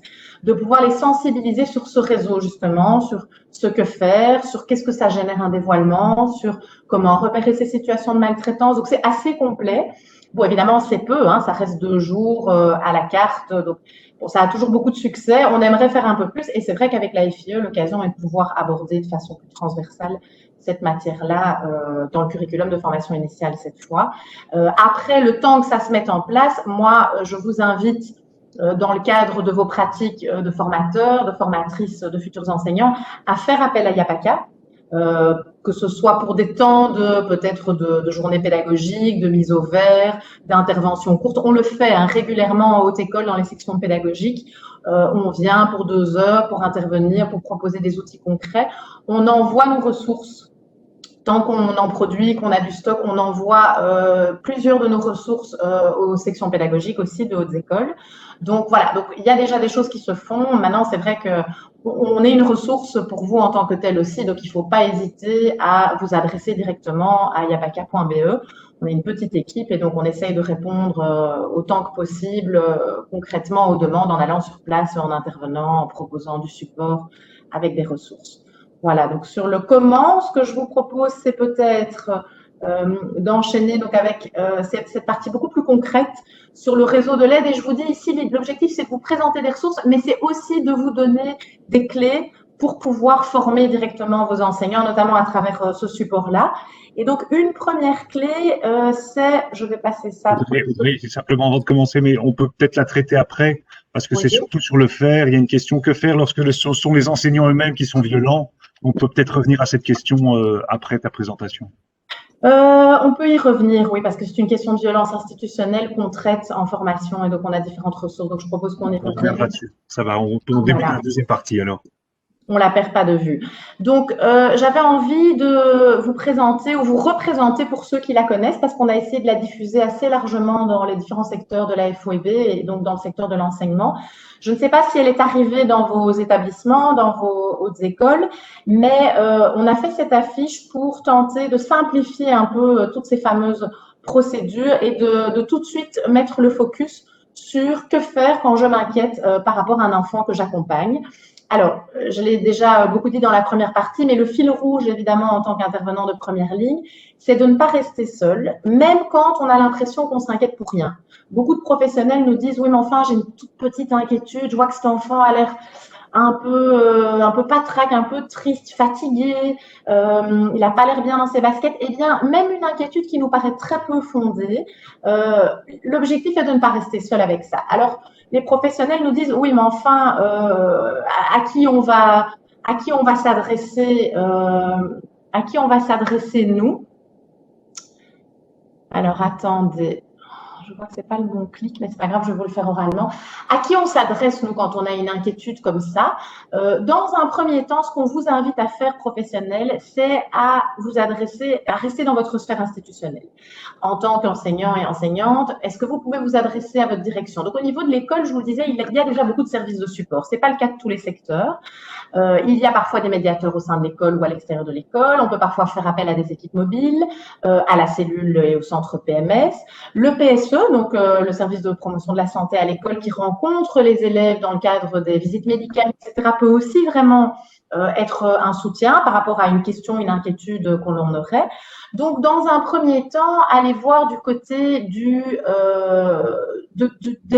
de pouvoir les sensibiliser sur ce réseau, justement, sur ce que faire, sur qu'est-ce que ça génère un dévoilement, sur comment repérer ces situations de maltraitance. Donc, c'est assez complet. Bon, évidemment, c'est peu, hein, ça reste 2 jours à la carte. Donc, bon, ça a toujours beaucoup de succès. On aimerait faire un peu plus. Et c'est vrai qu'avec la FIE, l'occasion est de pouvoir aborder de façon plus transversale cette matière-là dans le curriculum de formation initiale cette fois. Après, le temps que ça se mette en place, moi, je vous invite dans le cadre de vos pratiques de formateurs, de formatrices, de futurs enseignants, à faire appel à YAPACA. Que ce soit pour des temps peut-être de journées pédagogiques, de mise au vert, d'interventions courtes. On le fait régulièrement en haute école dans les sections pédagogiques. On vient pour 2 heures pour intervenir, pour proposer des outils concrets. On envoie nos ressources. Tant qu'on en produit, qu'on a du stock, on envoie plusieurs de nos ressources aux sections pédagogiques aussi de hautes écoles. Donc voilà, donc il y a déjà des choses qui se font. Maintenant, c'est vrai que on est une ressource pour vous en tant que tel aussi, donc il ne faut pas hésiter à vous adresser directement à yapaca.be. On est une petite équipe et donc on essaye de répondre autant que possible concrètement aux demandes en allant sur place, en intervenant, en proposant du support avec des ressources. Voilà, donc sur le comment, ce que je vous propose, c'est peut-être d'enchaîner donc avec cette partie beaucoup plus concrète sur le réseau de l'aide. Et je vous dis ici, l'objectif, c'est de vous présenter des ressources, mais c'est aussi de vous donner des clés pour pouvoir former directement vos enseignants, notamment à travers ce support-là. Et donc, une première clé, je vais passer ça. Oui, c'est simplement avant de commencer, mais on peut peut-être la traiter après, parce que c'est surtout sur le faire. Il y a une question, que faire lorsque ce sont les enseignants eux-mêmes qui sont violents? On peut peut-être revenir à cette question après ta présentation. On peut y revenir, oui, parce que c'est une question de violence institutionnelle qu'on traite en formation et donc on a différentes ressources. Donc, je propose qu'on y revienne. Ça va, on peut débuter la deuxième partie alors. On la perd pas de vue. Donc, j'avais envie de vous présenter ou vous représenter pour ceux qui la connaissent, parce qu'on a essayé de la diffuser assez largement dans les différents secteurs de la FOEB et donc dans le secteur de l'enseignement. Je ne sais pas si elle est arrivée dans vos établissements, dans vos hautes écoles, mais on a fait cette affiche pour tenter de simplifier un peu toutes ces fameuses procédures et de tout de suite mettre le focus sur que faire quand je m'inquiète par rapport à un enfant que j'accompagne. Alors, je l'ai déjà beaucoup dit dans la première partie, mais le fil rouge, évidemment, en tant qu'intervenant de première ligne, c'est de ne pas rester seul, même quand on a l'impression qu'on s'inquiète pour rien. Beaucoup de professionnels nous disent « Oui, mais enfin, j'ai une toute petite inquiétude, je vois que cet enfant a l'air un peu patraque, un peu triste, fatigué, il n'a pas l'air bien dans ses baskets ». Eh bien, même une inquiétude qui nous paraît très peu fondée, l'objectif est de ne pas rester seul avec ça. Alors, les professionnels nous disent oui, mais enfin, à qui on va s'adresser, nous. Alors attendez, je vois que c'est pas le bon clic, mais c'est pas grave, je vais vous le faire oralement. À qui on s'adresse nous quand on a une inquiétude comme ça? Dans un premier temps, ce qu'on vous invite à faire professionnel, c'est à vous adresser, à rester dans votre sphère institutionnelle. En tant qu'enseignant et enseignante, est-ce que vous pouvez vous adresser à votre direction? Donc, au niveau de l'école, je vous le disais, il y a déjà beaucoup de services de support. C'est pas le cas de tous les secteurs. Il y a parfois des médiateurs au sein de l'école ou à l'extérieur de l'école. On peut parfois faire appel à des équipes mobiles, à la cellule et au centre PMS. Le PSE, donc le service de promotion de la santé à l'école qui rencontre les élèves dans le cadre des visites médicales, etc., peut aussi vraiment être un soutien par rapport à une question, une inquiétude qu'on en aurait. Donc, dans un premier temps, allez voir du côté des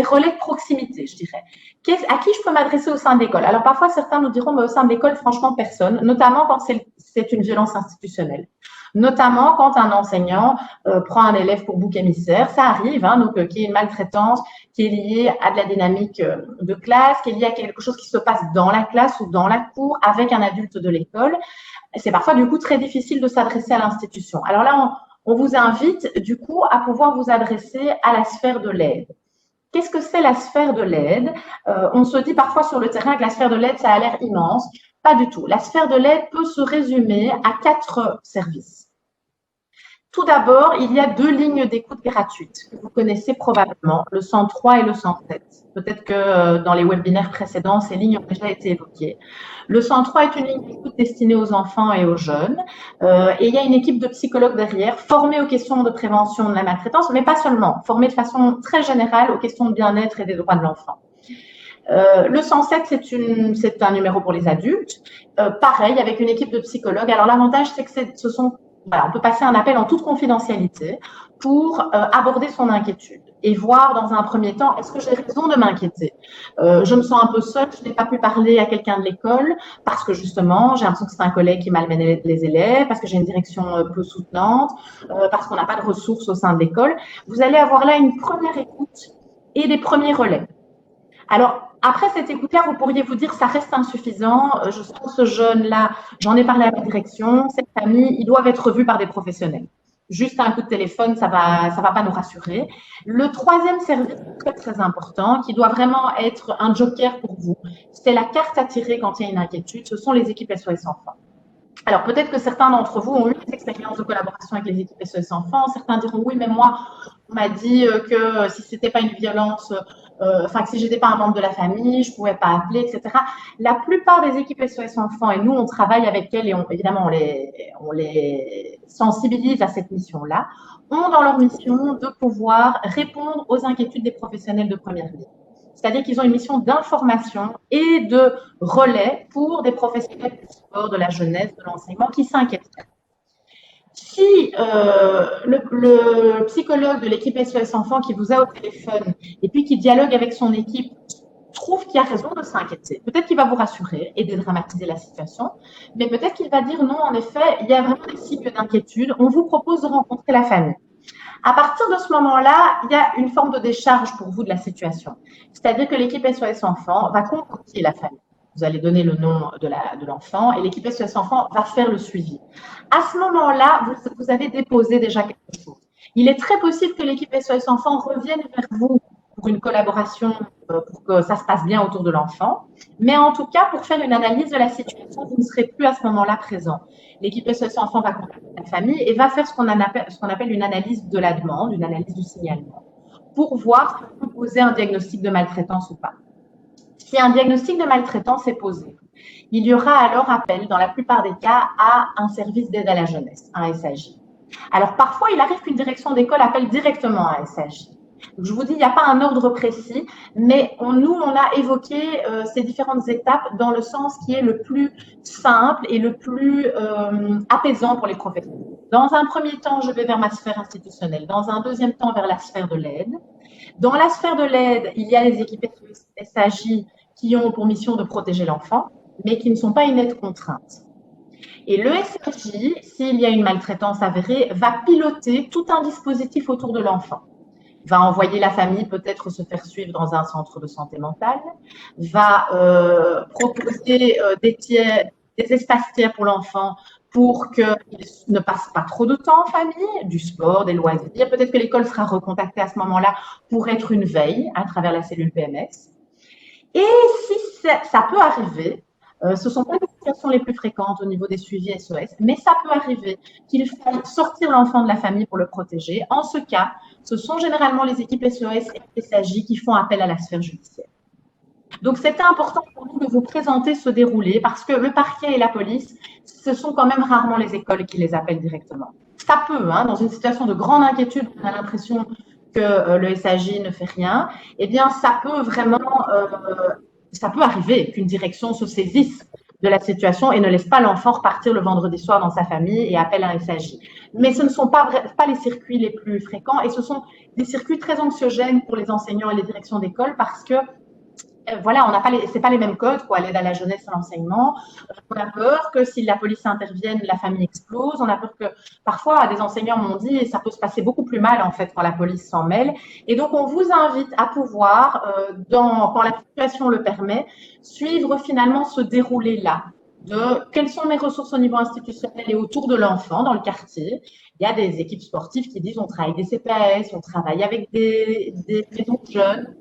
relais de proximité, je dirais. À qui je peux m'adresser au sein de l'école? Alors, parfois, certains nous diront, mais au sein de l'école, franchement, personne, notamment quand c'est une violence institutionnelle. Notamment quand un enseignant prend un élève pour bouc émissaire, ça arrive, hein, donc qu'il y ait une maltraitance qui est liée à de la dynamique de classe, qui est liée à quelque chose qui se passe dans la classe ou dans la cour avec un adulte de l'école. C'est parfois du coup très difficile de s'adresser à l'institution. Alors là, on vous invite du coup à pouvoir vous adresser à la sphère de l'aide. Qu'est-ce que c'est la sphère de l'aide? On se dit parfois sur le terrain que la sphère de l'aide, ça a l'air immense. Pas du tout. La sphère de l'aide peut se résumer à 4 services. Tout d'abord, il y a 2 lignes d'écoute gratuites que vous connaissez probablement, le 103 et le 107. Peut-être que dans les webinaires précédents, ces lignes ont déjà été évoquées. Le 103 est une ligne d'écoute destinée aux enfants et aux jeunes. Et il y a une équipe de psychologues derrière, formée aux questions de prévention de la maltraitance, mais pas seulement, formée de façon très générale aux questions de bien-être et des droits de l'enfant. Le 107, c'est un numéro pour les adultes. Pareil, avec une équipe de psychologues. Alors, l'avantage, c'est que on peut passer un appel en toute confidentialité pour aborder son inquiétude et voir dans un premier temps, est-ce que j'ai raison de m'inquiéter? Je me sens un peu seule, je n'ai pas pu parler à quelqu'un de l'école parce que justement, j'ai l'impression que c'est un collègue qui malmène les élèves, parce que j'ai une direction peu soutenante, parce qu'on n'a pas de ressources au sein de l'école. Vous allez avoir là une première écoute et des premiers relais. Alors, après cette écoute-là, vous pourriez vous dire, ça reste insuffisant, je sens ce jeune-là, j'en ai parlé à ma direction, cette famille, ils doivent être vus par des professionnels. Juste un coup de téléphone, ça va pas nous rassurer. Le 3e service, très, très important, qui doit vraiment être un joker pour vous, c'est la carte à tirer quand il y a une inquiétude, ce sont les équipes SOS Enfants. Alors, peut-être que certains d'entre vous ont eu des expériences de collaboration avec les équipes SOS Enfants. Certains diront, oui, mais moi, on m'a dit que si c'était pas une violence, que si j'étais pas un membre de la famille, je pouvais pas appeler, etc. La plupart des équipes SOS Enfants, et nous, on travaille avec elles et évidemment, on les sensibilise à cette mission-là, ont dans leur mission de pouvoir répondre aux inquiétudes des professionnels de première ligne. C'est-à-dire qu'ils ont une mission d'information et de relais pour des professionnels du sport, de la jeunesse, de l'enseignement qui s'inquiètent. Si le psychologue de l'équipe SOS Enfants qui vous a au téléphone et puis qui dialogue avec son équipe trouve qu'il y a raison de s'inquiéter, peut-être qu'il va vous rassurer et dédramatiser la situation, mais peut-être qu'il va dire non, en effet, il y a vraiment des signes d'inquiétude, on vous propose de rencontrer la famille. À partir de ce moment-là, il y a une forme de décharge pour vous de la situation. C'est-à-dire que l'équipe SOS Enfants va contacter la famille. Vous allez donner le nom de l'enfant et l'équipe SOS Enfants va faire le suivi. À ce moment-là, vous avez déposé déjà quelque chose. Il est très possible que l'équipe SOS Enfants revienne vers vous pour une collaboration, pour que ça se passe bien autour de l'enfant. Mais en tout cas, pour faire une analyse de la situation, vous ne serez plus à ce moment-là présent. L'équipe SOS Enfants va contacter la famille et va faire ce qu'on appelle une analyse de la demande, une analyse du signalement, pour voir si on peut poser un diagnostic de maltraitance ou pas. Si un diagnostic de maltraitance est posé, il y aura alors appel, dans la plupart des cas, à un service d'aide à la jeunesse, un SAJ. Alors parfois, il arrive qu'une direction d'école appelle directement un SAJ. Donc, je vous dis, il n'y a pas un ordre précis, mais nous, on a évoqué ces différentes étapes dans le sens qui est le plus simple et le plus apaisant pour les professionnels. Dans un premier temps, je vais vers ma sphère institutionnelle. Dans un deuxième temps, vers la sphère de l'aide. Dans la sphère de l'aide, il y a les équipes SAJ qui ont pour mission de protéger l'enfant, mais qui ne sont pas une aide contrainte. Et le SAJ, s'il y a une maltraitance avérée, va piloter tout un dispositif autour de l'enfant. Va envoyer la famille peut-être se faire suivre dans un centre de santé mentale, va proposer des espaces tiers pour l'enfant pour qu'il ne passe pas trop de temps en famille, du sport, des loisirs. Peut-être que l'école sera recontactée à ce moment-là pour être une veille à travers la cellule PMS. Et si ça peut arriver, ce ne sont pas les situations les plus fréquentes au niveau des suivis SOS, mais ça peut arriver qu'il faille sortir l'enfant de la famille pour le protéger. En ce cas, ce sont généralement les équipes SOS et SAJ qui font appel à la sphère judiciaire. Donc, c'était important pour nous de vous présenter ce déroulé parce que le parquet et la police, ce sont quand même rarement les écoles qui les appellent directement. Ça peut, dans une situation de grande inquiétude, on a l'impression que le SAJ ne fait rien, eh bien, ça peut vraiment, ça peut arriver qu'une direction se saisisse de la situation et ne laisse pas l'enfant repartir le vendredi soir dans sa famille et appelle un SAJ. Mais ce ne sont pas les circuits les plus fréquents et ce sont des circuits très anxiogènes pour les enseignants et les directions d'école parce que voilà, on n'a pas c'est pas les mêmes codes, quoi, l'aide à la jeunesse et l'enseignement. On a peur que si la police intervienne, la famille explose. On a peur que parfois, des enseignants m'ont dit, ça peut se passer beaucoup plus mal en fait quand la police s'en mêle. Et donc, on vous invite à pouvoir, quand la situation le permet, suivre finalement ce déroulé-là de quelles sont mes ressources au niveau institutionnel et autour de l'enfant dans le quartier. Il y a des équipes sportives qui disent on travaille avec des CPAS, on travaille avec des maisons de jeunes.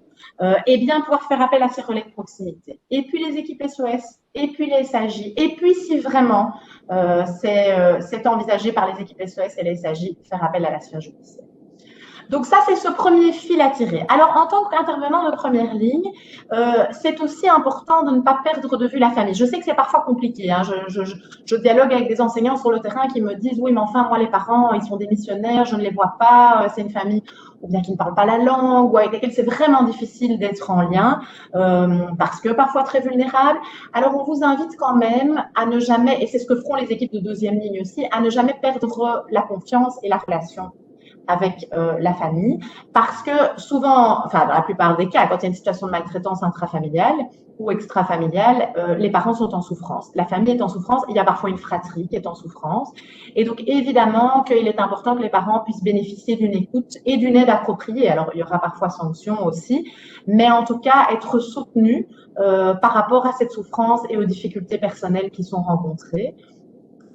Et bien pouvoir faire appel à ces relais de proximité. Et puis les équipes SOS, et puis les SAJ, et puis si vraiment c'est envisagé par les équipes SOS et les SAJ, faire appel à la sphère judiciaire. Donc ça, c'est ce premier fil à tirer. Alors, en tant qu'intervenant de première ligne, c'est aussi important de ne pas perdre de vue la famille. Je sais que c'est parfois compliqué. Je dialogue avec des enseignants sur le terrain qui me disent « Oui, mais enfin, moi, les parents, ils sont démissionnaires, je ne les vois pas, c'est une famille ou bien qui ne parle pas la langue, ou avec lesquelles c'est vraiment difficile d'être en lien, parce que parfois très vulnérables. » Alors, on vous invite quand même à ne jamais, et c'est ce que feront les équipes de deuxième ligne aussi, à ne jamais perdre la confiance et la relation avec la famille, parce que souvent, enfin dans la plupart des cas, quand il y a une situation de maltraitance intrafamiliale ou extrafamiliale, les parents sont en souffrance, la famille est en souffrance, il y a parfois une fratrie qui est en souffrance, et donc évidemment qu'il est important que les parents puissent bénéficier d'une écoute et d'une aide appropriée. Alors il y aura parfois sanctions aussi, mais en tout cas être soutenus par rapport à cette souffrance et aux difficultés personnelles qui sont rencontrées.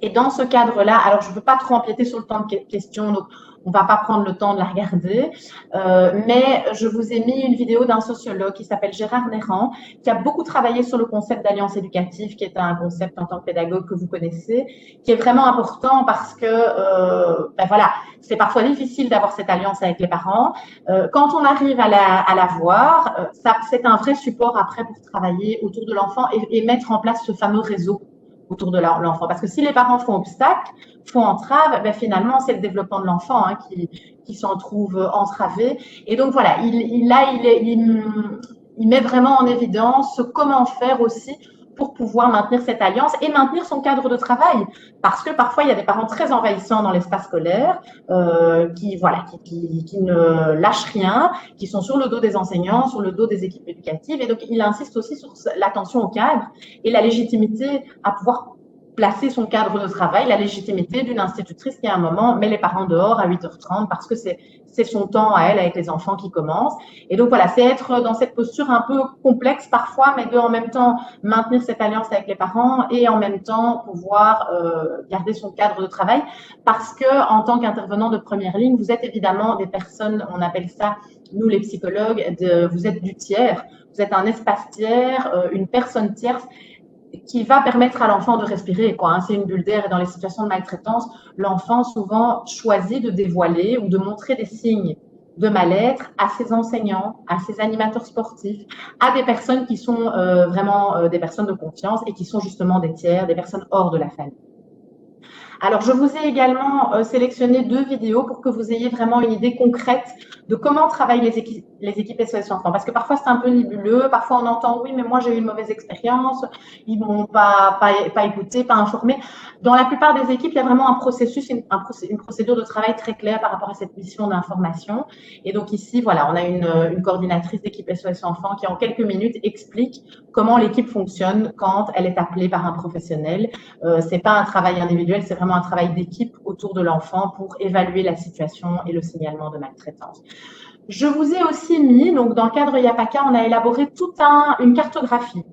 Et dans ce cadre-là, alors je ne veux pas trop empiéter sur le temps de question, donc on ne va pas prendre le temps de la regarder, mais je vous ai mis une vidéo d'un sociologue qui s'appelle Gérard Néran, qui a beaucoup travaillé sur le concept d'alliance éducative, qui est un concept en tant que pédagogue que vous connaissez, qui est vraiment important parce que, ben voilà, c'est parfois difficile d'avoir cette alliance avec les parents. Quand on arrive à la voir, c'est un vrai support après pour travailler autour de l'enfant et mettre en place ce fameux réseau autour de l'enfant. Parce que si les parents font obstacle, font entrave, ben finalement, c'est le développement de l'enfant qui s'en trouve entravé. Et donc, voilà, il met vraiment en évidence comment faire aussi pour pouvoir maintenir cette alliance et maintenir son cadre de travail. Parce que parfois, il y a des parents très envahissants dans l'espace scolaire qui ne lâchent rien, qui sont sur le dos des enseignants, sur le dos des équipes éducatives. Et donc, il insiste aussi sur l'attention au cadre et la légitimité à pouvoir placer son cadre de travail, la légitimité d'une institutrice qui à un moment met les parents dehors à 8h30 parce que c'est son temps à elle avec les enfants qui commencent. Et donc voilà, c'est être dans cette posture un peu complexe parfois, mais de en même temps maintenir cette alliance avec les parents et en même temps pouvoir garder son cadre de travail, parce que en tant qu'intervenant de première ligne, vous êtes évidemment des personnes, on appelle ça, nous les psychologues, vous êtes du tiers, vous êtes un espace tiers, une personne tierce qui va permettre à l'enfant de respirer, quoi. C'est une bulle d'air, et dans les situations de maltraitance, l'enfant souvent choisit de dévoiler ou de montrer des signes de mal-être à ses enseignants, à ses animateurs sportifs, à des personnes qui sont vraiment des personnes de confiance et qui sont justement des tiers, des personnes hors de la famille. Alors, je vous ai également sélectionné 2 vidéos pour que vous ayez vraiment une idée concrète de comment travaillent les équipes SOS Enfants. Parce que parfois, c'est un peu nébuleux. Parfois, on entend, oui, mais moi, j'ai eu une mauvaise expérience. Ils ne m'ont pas écouté, pas informé. Dans la plupart des équipes, il y a vraiment un processus, une procédure de travail très claire par rapport à cette mission d'information. Et donc ici, voilà, on a une coordinatrice d'équipe SOS Enfants qui, en quelques minutes, explique comment l'équipe fonctionne quand elle est appelée par un professionnel. C'est pas un travail individuel, c'est vraiment un travail d'équipe autour de l'enfant pour évaluer la situation et le signalement de maltraitance. Je vous ai aussi mis, donc dans le cadre YAPACA, on a élaboré toute une cartographie.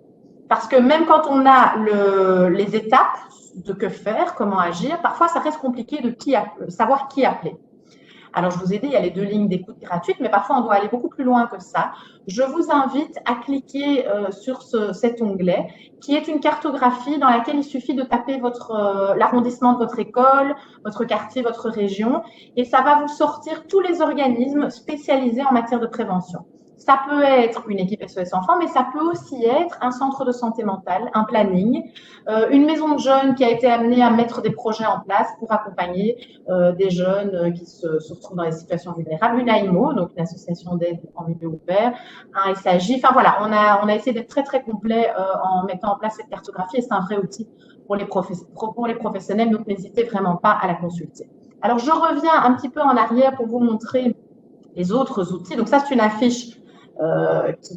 Parce que même quand on a les étapes de que faire, comment agir, parfois ça reste compliqué de savoir qui appeler. Alors, je vous ai dit, il y a les 2 lignes d'écoute gratuites, mais parfois, on doit aller beaucoup plus loin que ça. Je vous invite à cliquer sur cet onglet, qui est une cartographie dans laquelle il suffit de taper l'arrondissement de votre école, votre quartier, votre région, et ça va vous sortir tous les organismes spécialisés en matière de prévention. Ça peut être une équipe SOS Enfants, mais ça peut aussi être un centre de santé mentale, un planning, une maison de jeunes qui a été amenée à mettre des projets en place pour accompagner des jeunes qui se retrouvent dans des situations vulnérables, une AIMO, donc une association d'aide en milieu ouvert, un SAJ. Enfin voilà, on a essayé d'être très très complet en mettant en place cette cartographie, et c'est un vrai outil pour les professionnels, donc n'hésitez vraiment pas à la consulter. Alors je reviens un petit peu en arrière pour vous montrer les autres outils. Donc ça, c'est une affiche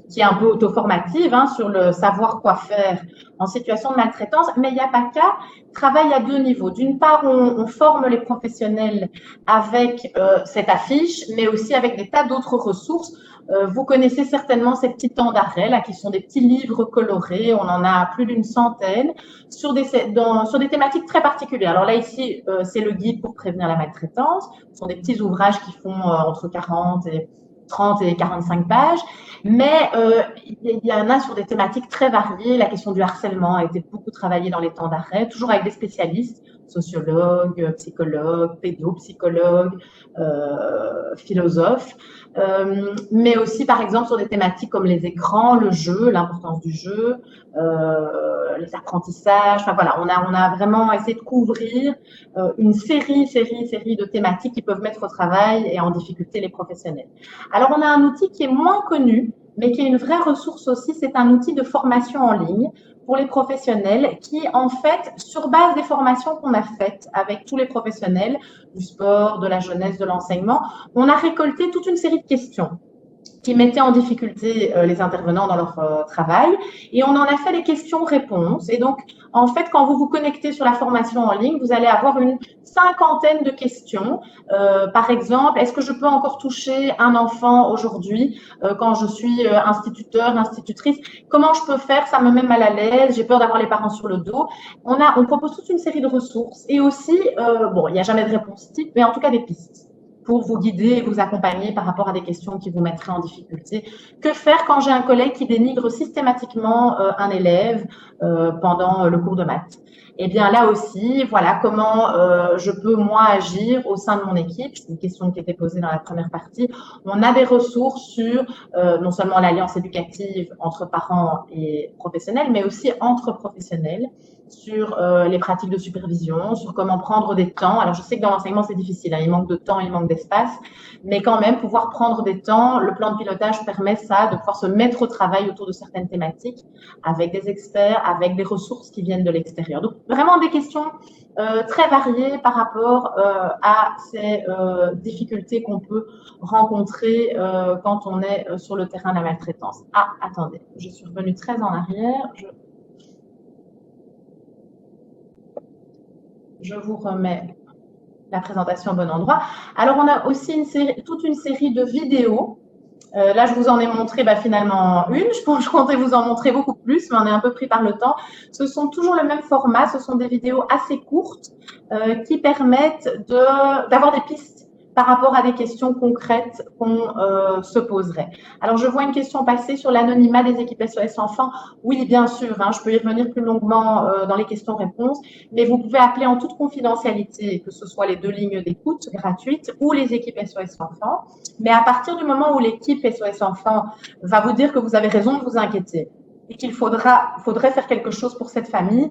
qui est un peu auto-formative sur le savoir quoi faire en situation de maltraitance, mais YAPACA travaille à 2 niveaux. D'une part, on forme les professionnels avec cette affiche, mais aussi avec des tas d'autres ressources. Vous connaissez certainement ces petits temps d'arrêt là, qui sont des petits livres colorés. On en a plus d'une centaine sur des thématiques très particulières. Alors là, ici, c'est le guide pour prévenir la maltraitance. Ce sont des petits ouvrages qui font entre 30 et 45 pages, mais il y en a sur des thématiques très variées. La question du harcèlement a été beaucoup travaillée dans les temps d'arrêt, toujours avec des spécialistes, sociologues, psychologues, pédopsychologues, philosophes, mais aussi par exemple sur des thématiques comme les écrans, le jeu, l'importance du jeu, les apprentissages. Enfin voilà, on a vraiment essayé de couvrir une série de thématiques qui peuvent mettre au travail et en difficulté les professionnels. Alors on a un outil qui est moins connu, mais qui est une vraie ressource aussi. C'est un outil de formation en ligne pour les professionnels qui, en fait, sur base des formations qu'on a faites avec tous les professionnels du sport, de la jeunesse, de l'enseignement, on a récolté toute une série de questions qui mettaient en difficulté les intervenants dans leur travail. Et on en a fait des questions-réponses. Et donc, en fait, quand vous vous connectez sur la formation en ligne, vous allez avoir une 50aine de questions. Par exemple, est-ce que je peux encore toucher un enfant aujourd'hui quand je suis instituteur, institutrice? Comment je peux faire? Ça me met mal à l'aise. J'ai peur d'avoir les parents sur le dos. On propose toute une série de ressources. Et aussi, bon, il n'y a jamais de réponse type, mais en tout cas des pistes pour vous guider et vous accompagner par rapport à des questions qui vous mettraient en difficulté. Que faire quand j'ai un collègue qui dénigre systématiquement un élève pendant le cours de maths? Eh bien, là aussi, voilà comment je peux, moi, agir au sein de mon équipe. C'est une question qui était posée dans la première partie. On a des ressources sur non seulement l'alliance éducative entre parents et professionnels, mais aussi entre professionnels, sur les pratiques de supervision, sur comment prendre des temps. Alors, je sais que dans l'enseignement, c'est difficile, il manque de temps, il manque d'espace, mais quand même, pouvoir prendre des temps, le plan de pilotage permet ça, de pouvoir se mettre au travail autour de certaines thématiques, avec des experts, avec des ressources qui viennent de l'extérieur. Donc, vraiment des questions très variées par rapport à ces difficultés qu'on peut rencontrer quand on est sur le terrain de la maltraitance. Ah, attendez, je suis revenue très en arrière. je vous remets la présentation au bon endroit. Alors, on a aussi toute une série de vidéos. Là, je vous en ai montré finalement une. Je comptais vous en montrer beaucoup plus, mais on est un peu pris par le temps. Ce sont toujours le même format. Ce sont des vidéos assez courtes qui permettent d'avoir des pistes par rapport à des questions concrètes qu'on se poserait. Alors, je vois une question passer sur l'anonymat des équipes SOS Enfants. Oui, bien sûr, je peux y revenir plus longuement dans les questions-réponses, mais vous pouvez appeler en toute confidentialité, que ce soit les 2 lignes d'écoute gratuites ou les équipes SOS Enfants. Mais à partir du moment où l'équipe SOS Enfants va vous dire que vous avez raison de vous inquiéter et qu'il faudrait faire quelque chose pour cette famille,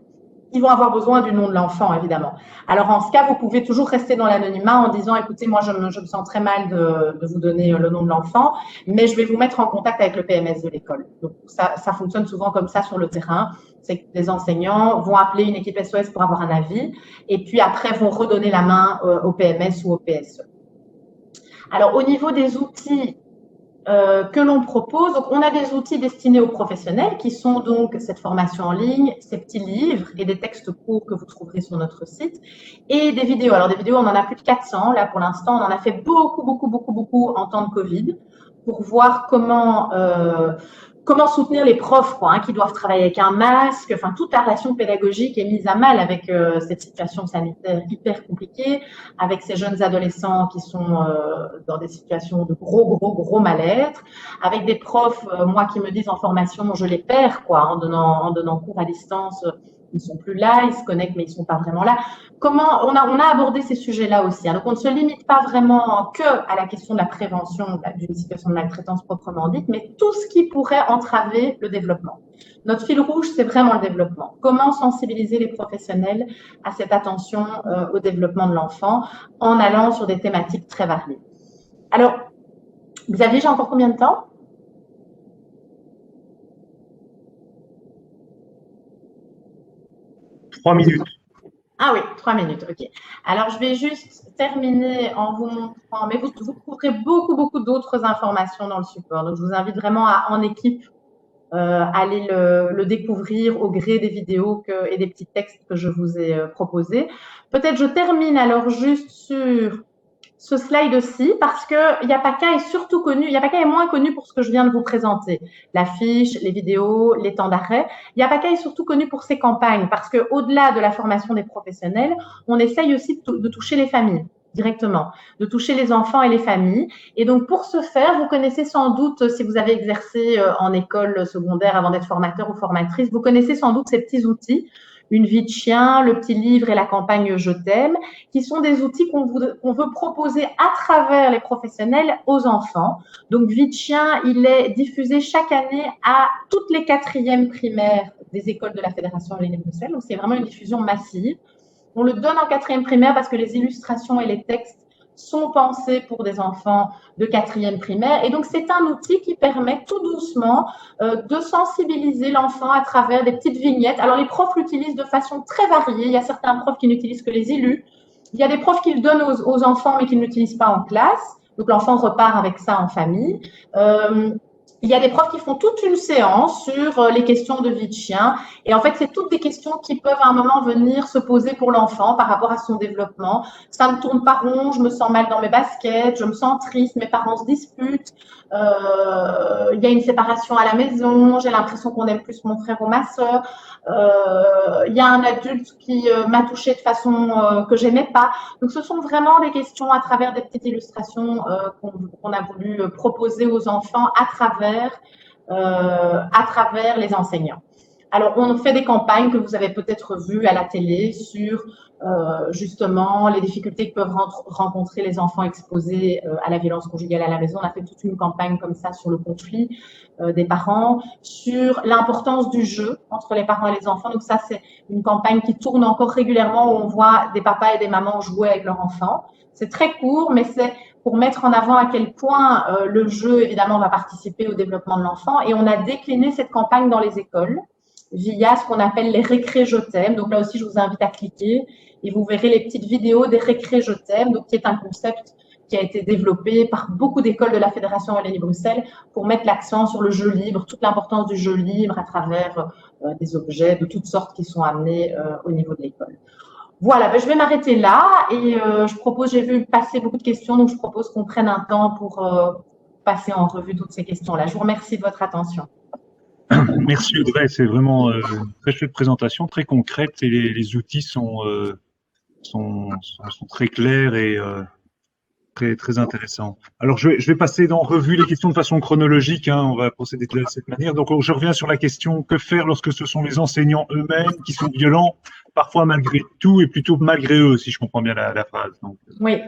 ils vont avoir besoin du nom de l'enfant, évidemment. Alors, en ce cas, vous pouvez toujours rester dans l'anonymat en disant, écoutez, moi, je me sens très mal de vous donner le nom de l'enfant, mais je vais vous mettre en contact avec le PMS de l'école. Donc, ça fonctionne souvent comme ça sur le terrain. C'est que les enseignants vont appeler une équipe SOS pour avoir un avis et puis après vont redonner la main au PMS ou au PSE. Alors, au niveau des outils que l'on propose, donc on a des outils destinés aux professionnels qui sont donc cette formation en ligne, ces petits livres et des textes courts que vous trouverez sur notre site et des vidéos. Alors des vidéos, on en a plus de 400 là pour l'instant, on en a fait beaucoup en temps de Covid pour voir comment soutenir les profs qui doivent travailler avec un masque. Enfin, toute la relation pédagogique est mise à mal avec cette situation sanitaire hyper compliquée, avec ces jeunes adolescents qui sont dans des situations de gros mal-être, avec des profs, moi qui me disent en formation, je les perds en donnant cours à distance. Ils ne sont plus là, ils se connectent, mais ils ne sont pas vraiment là. Comment on a abordé ces sujets-là aussi. Donc, on ne se limite pas vraiment que à la question de la prévention d'une situation de maltraitance proprement dite, mais tout ce qui pourrait entraver le développement. Notre fil rouge, c'est vraiment le développement. Comment sensibiliser les professionnels à cette attention au développement de l'enfant en allant sur des thématiques très variées. Alors, Xavier, j'ai encore combien de temps ? 3 minutes. Ah oui, 3 minutes, ok. Alors, je vais juste terminer en vous montrant, mais vous trouverez beaucoup d'autres informations dans le support. Donc, je vous invite vraiment à, en équipe, aller le découvrir au gré des vidéos et des petits textes que je vous ai proposés. Peut-être je termine alors juste sur ce slide-ci, parce que Yapaka est surtout connu, Yapaka est moins connu pour ce que je viens de vous présenter, la fiche, les vidéos, les temps d'arrêt. Yapaka est surtout connu pour ses campagnes, parce que au-delà de la formation des professionnels, on essaye aussi de toucher les familles directement, de toucher les enfants et les familles. Et donc, pour ce faire, vous connaissez sans doute, si vous avez exercé en école secondaire avant d'être formateur ou formatrice, vous connaissez sans doute ces petits outils, Une vie de chien, le petit livre et la campagne Je t'aime, qui sont des outils qu'on veut proposer à travers les professionnels aux enfants. Donc, Vie de chien, il est diffusé chaque année à toutes les 4e primaires des écoles de la Fédération Wallonie-Bruxelles. Donc, c'est vraiment une diffusion massive. On le donne en 4e primaire parce que les illustrations et les textes sont pensés pour des enfants de 4e primaire. Et donc, c'est un outil qui permet tout doucement de sensibiliser l'enfant à travers des petites vignettes. Alors, les profs l'utilisent de façon très variée. Il y a certains profs qui n'utilisent que les illus. Il y a des profs qui le donnent aux enfants, mais qui ne l'utilisent pas en classe. Donc, l'enfant repart avec ça en famille. Il y a des profs qui font toute une séance sur les questions de vie de chien. Et en fait, c'est toutes des questions qui peuvent à un moment venir se poser pour l'enfant par rapport à son développement. Ça ne tourne pas rond, je me sens mal dans mes baskets, je me sens triste, mes parents se disputent, il y a une séparation à la maison, j'ai l'impression qu'on aime plus mon frère ou ma sœur, il y a un adulte qui m'a touchée de façon que j'aimais pas. Donc, ce sont vraiment des questions à travers des petites illustrations qu'on a voulu proposer aux enfants à travers les enseignants. Alors, on fait des campagnes que vous avez peut-être vues à la télé sur justement les difficultés que peuvent rencontrer les enfants exposés à la violence conjugale à la maison. On a fait toute une campagne comme ça sur le conflit des parents, sur l'importance du jeu entre les parents et les enfants. Donc ça, c'est une campagne qui tourne encore régulièrement où on voit des papas et des mamans jouer avec leurs enfants. C'est très court, mais c'est pour mettre en avant à quel point le jeu, évidemment, va participer au développement de l'enfant. Et on a décliné cette campagne dans les écoles via ce qu'on appelle les récrés Je t'aime. Donc là aussi, je vous invite à cliquer et vous verrez les petites vidéos des récrés Je t'aime, donc qui est un concept qui a été développé par beaucoup d'écoles de la Fédération Wallonie-Bruxelles pour mettre l'accent sur le jeu libre, toute l'importance du jeu libre à travers des objets de toutes sortes qui sont amenés au niveau de l'école. Voilà, ben, je vais m'arrêter là et je propose, j'ai vu passer beaucoup de questions, donc je propose qu'on prenne un temps pour passer en revue toutes ces questions-là. Je vous remercie de votre attention. Merci Audrey, c'est vraiment une très chouette présentation, très concrète et les outils sont très clairs et très, très intéressants. Alors, je vais passer en revue les questions de façon chronologique, hein, on va procéder de cette manière. Donc, je reviens sur la question, que faire lorsque ce sont les enseignants eux-mêmes qui sont violents, parfois malgré tout et plutôt malgré eux, si je comprends bien la phrase. Donc. Oui.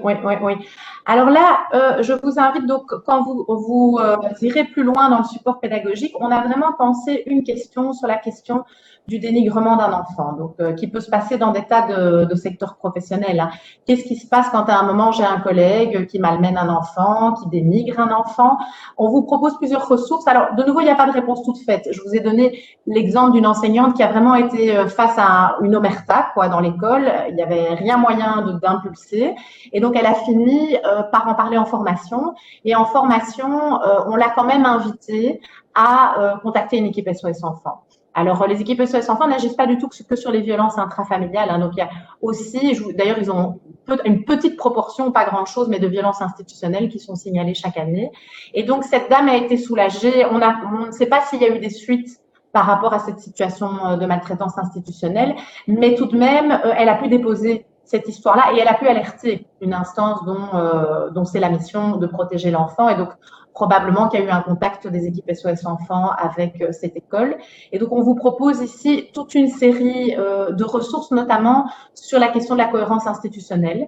Alors là, je vous invite, donc, quand vous irez plus loin dans le support pédagogique, on a vraiment pensé une question sur la question du dénigrement d'un enfant, donc qui peut se passer dans des tas de secteurs professionnels. Hein. Qu'est-ce qui se passe quand à un moment j'ai un collègue qui malmène un enfant, qui dénigre un enfant? On vous propose plusieurs ressources. Alors, de nouveau, il n'y a pas de réponse toute faite. Je vous ai donné l'exemple d'une enseignante qui a vraiment été face à une omerta, quoi, dans l'école. Il n'y avait rien moyen d'impulser. Et donc, elle a fini par en parler en formation. Et en formation, on l'a quand même invitée à contacter une équipe SOS Enfants. Alors, les équipes SOS Enfants n'agissent pas du tout que sur les violences intrafamiliales. Hein. Donc, il y a aussi, d'ailleurs, ils ont une petite proportion, pas grand-chose, mais de violences institutionnelles qui sont signalées chaque année. Et donc, cette dame a été soulagée. On ne sait pas s'il y a eu des suites par rapport à cette situation de maltraitance institutionnelle, mais tout de même, elle a pu déposer cette histoire-là et elle a pu alerter une instance dont c'est la mission de protéger l'enfant. Et donc, probablement qu'il y a eu un contact des équipes SOS Enfants avec cette école. Et donc, on vous propose ici toute une série de ressources, notamment sur la question de la cohérence institutionnelle,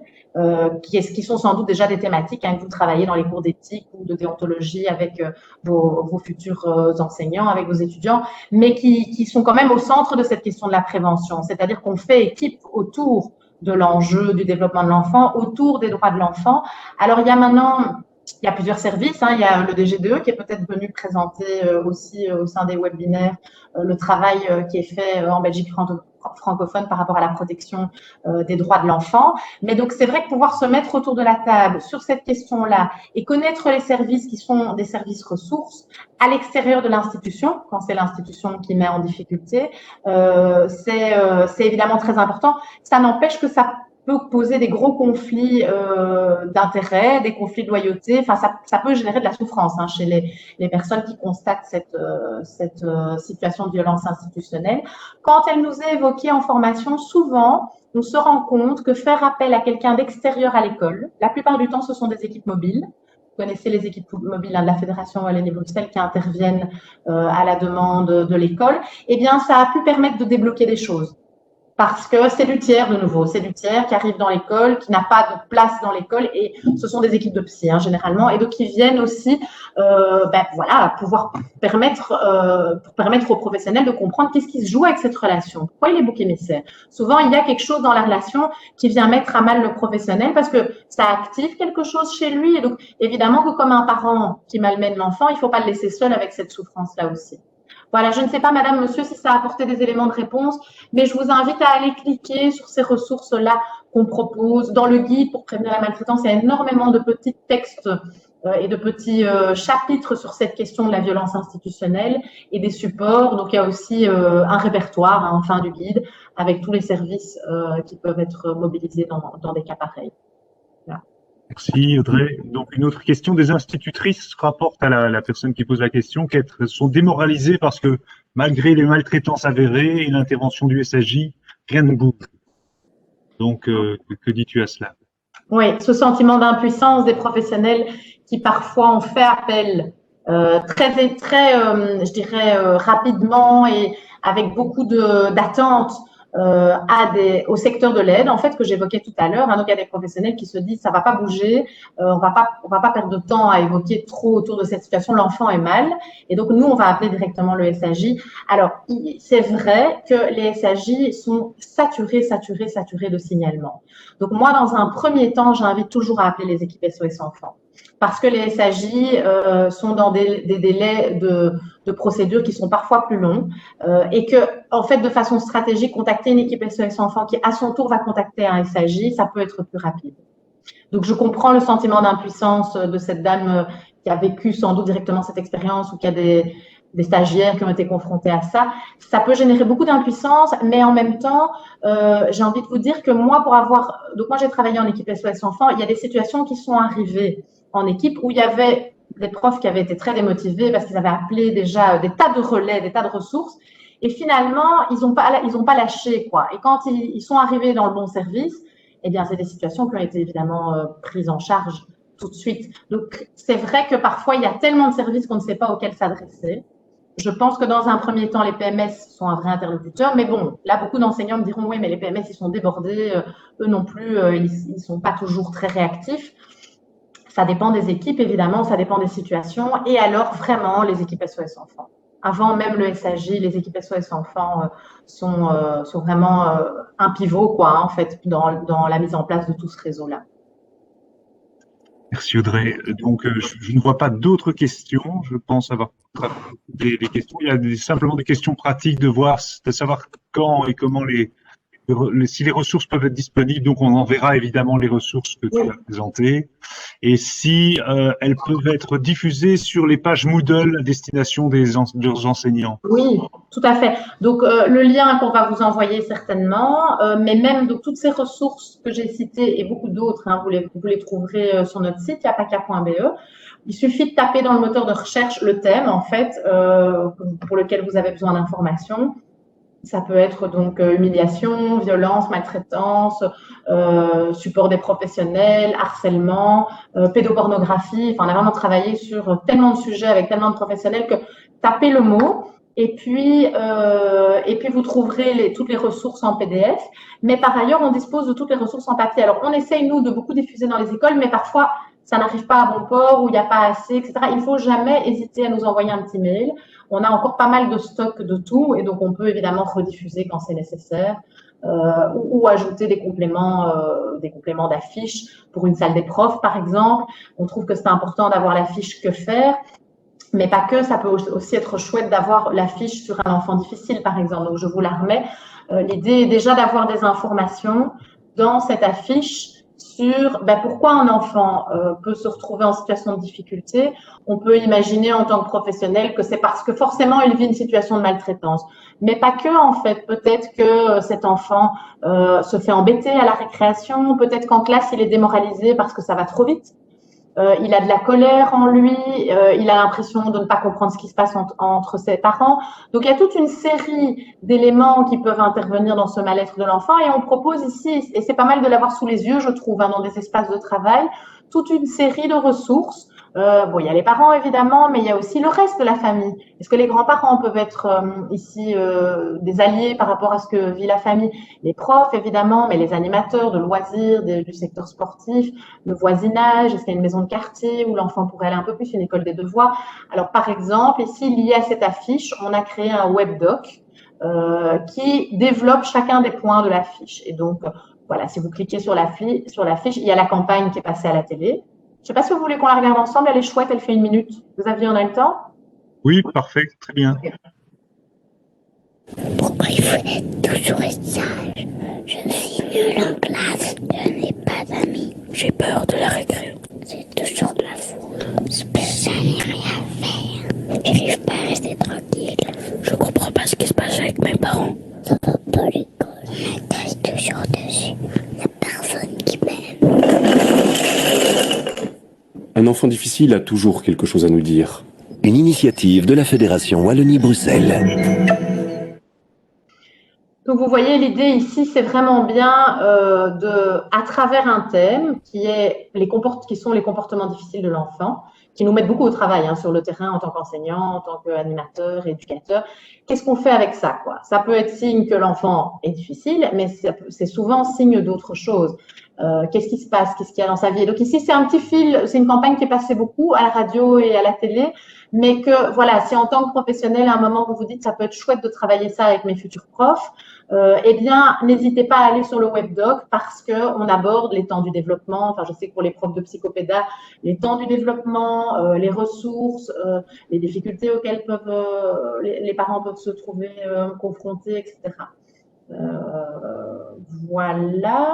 qui sont sans doute déjà des thématiques que vous travaillez dans les cours d'éthique ou de déontologie avec vos futurs enseignants, avec vos étudiants, mais qui sont quand même au centre de cette question de la prévention. C'est-à-dire qu'on fait équipe autour de l'enjeu du développement de l'enfant, autour des droits de l'enfant. Alors, il y a plusieurs services. Hein. Il y a le DGDE qui est peut-être venu présenter aussi au sein des webinaires le travail qui est fait en Belgique francophone par rapport à la protection des droits de l'enfant. Mais donc, c'est vrai que pouvoir se mettre autour de la table sur cette question-là et connaître les services qui sont des services ressources à l'extérieur de l'institution, quand c'est l'institution qui met en difficulté, c'est évidemment très important. Ça n'empêche que ça peut poser des gros conflits d'intérêts, des conflits de loyauté. Enfin, ça peut générer de la souffrance hein, chez les personnes qui constatent cette situation de violence institutionnelle. Quand elle nous est évoquée en formation, souvent, on se rend compte que faire appel à quelqu'un d'extérieur à l'école, la plupart du temps, ce sont des équipes mobiles. Vous connaissez les équipes mobiles hein, de la Fédération Wallonie-Bruxelles qui interviennent à la demande de l'école. Eh bien, ça a pu permettre de débloquer des choses. Parce que c'est du tiers de nouveau, c'est du tiers qui arrive dans l'école, qui n'a pas de place dans l'école et ce sont des équipes de psy hein, généralement et donc qui viennent aussi pouvoir permettre aux professionnels de comprendre qu'est-ce qui se joue avec cette relation, pourquoi il est bouc émissaire. Souvent il y a quelque chose dans la relation qui vient mettre à mal le professionnel parce que ça active quelque chose chez lui et donc évidemment que comme un parent qui malmène l'enfant, il ne faut pas le laisser seul avec cette souffrance-là aussi. Voilà, je ne sais pas, madame, monsieur, si ça a apporté des éléments de réponse, mais je vous invite à aller cliquer sur ces ressources-là qu'on propose. Dans le guide pour prévenir la maltraitance, il y a énormément de petits textes et de petits chapitres sur cette question de la violence institutionnelle et des supports. Donc, il y a aussi un répertoire en fin du guide avec tous les services qui peuvent être mobilisés dans des cas pareils. Voilà. Merci Audrey. Donc une autre question, des institutrices rapportent à la personne qui pose la question qu'elles sont démoralisées parce que malgré les maltraitances avérées et l'intervention du SAJ, rien ne bouge. Donc que dis-tu à cela? Oui, ce sentiment d'impuissance des professionnels qui parfois ont fait appel je dirais rapidement et avec beaucoup d'attentes au secteur de l'aide, en fait, que j'évoquais tout à l'heure. Hein, donc, il y a des professionnels qui se disent ça va pas bouger, on va pas perdre de temps à évoquer trop autour de cette situation. L'enfant est mal, et donc nous, on va appeler directement le SAJ. Alors, c'est vrai que les SAJ sont saturés de signalements. Donc, moi, dans un premier temps, j'invite toujours à appeler les équipes SOS Enfants. Parce que les SAJ sont dans des délais de procédures qui sont parfois plus longs et que, en fait, de façon stratégique, contacter une équipe SOS Enfants qui, à son tour, va contacter un SAJ, ça peut être plus rapide. Donc, je comprends le sentiment d'impuissance de cette dame qui a vécu sans doute directement cette expérience ou qui a des stagiaires qui ont été confrontés à ça. Ça peut générer beaucoup d'impuissance, mais en même temps, j'ai envie de vous dire que moi, donc moi j'ai travaillé en équipe SOS Enfants, il y a des situations qui sont arrivées en équipe où il y avait des profs qui avaient été très démotivés parce qu'ils avaient appelé déjà des tas de relais, des tas de ressources, et finalement, ils n'ont pas lâché, quoi. Et quand ils sont arrivés dans le bon service, eh bien, c'est des situations qui ont été évidemment prises en charge tout de suite. Donc, c'est vrai que parfois, il y a tellement de services qu'on ne sait pas auxquels s'adresser. Je pense que dans un premier temps, les PMS sont un vrai interlocuteur. Mais bon, là, beaucoup d'enseignants me diront, oui, mais les PMS, ils sont débordés. Eux non plus, ils ne sont pas toujours très réactifs. Ça dépend des équipes, évidemment, ça dépend des situations. Et alors, vraiment, les équipes SOS Enfants. Avant même le SAJ, les équipes SOS Enfants sont vraiment un pivot, quoi, en fait, dans la mise en place de tout ce réseau-là. Merci Audrey. Donc, je ne vois pas d'autres questions. Je pense avoir des questions. Il y a simplement des questions pratiques de savoir quand et comment si les ressources peuvent être disponibles. Donc, on enverra évidemment les ressources que tu as présentées. Et si elles peuvent être diffusées sur les pages Moodle à destination des enseignants. Oui, tout à fait. Donc, le lien qu'on va vous envoyer certainement, mais même donc, toutes ces ressources que j'ai citées et beaucoup d'autres, hein, vous les trouverez sur notre site, yapaka.be. Il suffit de taper dans le moteur de recherche le thème, en fait, pour lequel vous avez besoin d'informations. Ça peut être donc humiliation, violence, maltraitance, support des professionnels, harcèlement, pédopornographie. Enfin, on a vraiment travaillé sur tellement de sujets avec tellement de professionnels que tapez le mot et puis vous trouverez toutes les ressources en PDF. Mais par ailleurs, on dispose de toutes les ressources en papier. Alors, on essaye, nous, de beaucoup diffuser dans les écoles, mais parfois, ça n'arrive pas à bon port ou il n'y a pas assez, etc. Il ne faut jamais hésiter à nous envoyer un petit mail. On a encore pas mal de stock de tout et donc on peut évidemment rediffuser quand c'est nécessaire ou ajouter des compléments d'affiches pour une salle des profs, par exemple. On trouve que c'est important d'avoir la fiche que faire, mais pas que. Ça peut aussi être chouette d'avoir la fiche sur un enfant difficile, par exemple. Donc, je vous la remets. L'idée est déjà d'avoir des informations dans cette affiche sur pourquoi un enfant peut se retrouver en situation de difficulté. On peut imaginer en tant que professionnel que c'est parce que forcément il vit une situation de maltraitance. Mais pas que, en fait. Peut-être que cet enfant se fait embêter à la récréation. Peut-être qu'en classe, il est démoralisé parce que ça va trop vite. Il a de la colère en lui, il a l'impression de ne pas comprendre ce qui se passe entre ses parents. Donc, il y a toute une série d'éléments qui peuvent intervenir dans ce mal-être de l'enfant et on propose ici, et c'est pas mal de l'avoir sous les yeux, je trouve, dans des espaces de travail, toute une série de ressources. Il y a les parents, évidemment, mais il y a aussi le reste de la famille. Est-ce que les grands-parents peuvent être ici des alliés par rapport à ce que vit la famille? Les profs, évidemment, mais les animateurs de loisirs, du secteur sportif, le voisinage, est-ce qu'il y a une maison de quartier où l'enfant pourrait aller un peu plus, une école des devoirs? Alors, par exemple, ici, lié à cette affiche, on a créé un webdoc qui développe chacun des points de la fiche. Et donc, voilà, si vous cliquez sur la fiche, il y a la campagne qui est passée à la télé. Je ne sais pas si vous voulez qu'on la regarde ensemble. Elle est chouette, elle fait 1 minute. Xavier, on a le temps? Oui, parfait, très bien. Pourquoi il faut toujours être sage? Je suis nulle en classe, je n'ai pas d'amis. J'ai peur de la récré. C'est toujours de la faute. C'est parce que je n'ai rien faire. J'arrive pas à rester tranquille. Je comprends pas ce qui se passe avec mes parents. Ça va pas à l'école. On attache toujours dessus. Il n'y a personne qui m'aime. Un enfant difficile a toujours quelque chose à nous dire. Une initiative de la Fédération Wallonie-Bruxelles. Donc, vous voyez, l'idée ici, c'est vraiment bien à travers un thème qui sont les comportements difficiles de l'enfant, qui nous mettent beaucoup au travail sur le terrain en tant qu'enseignant, en tant qu'animateur, éducateur. Qu'est-ce qu'on fait avec ça, quoi? Ça peut être signe que l'enfant est difficile, mais c'est souvent signe d'autre chose. Qu'est-ce qui se passe? Qu'est-ce qu'il y a dans sa vie? Et donc ici, c'est un petit fil, c'est une campagne qui est passée beaucoup à la radio et à la télé, mais que voilà, si en tant que professionnel, à un moment vous vous dites ça peut être chouette de travailler ça avec mes futurs profs, eh bien, n'hésitez pas à aller sur le webdoc parce qu'on aborde les temps du développement. Enfin, je sais que pour les profs de psychopéda, les temps du développement, les ressources, les difficultés auxquelles les parents peuvent se trouver confrontés, etc. Voilà,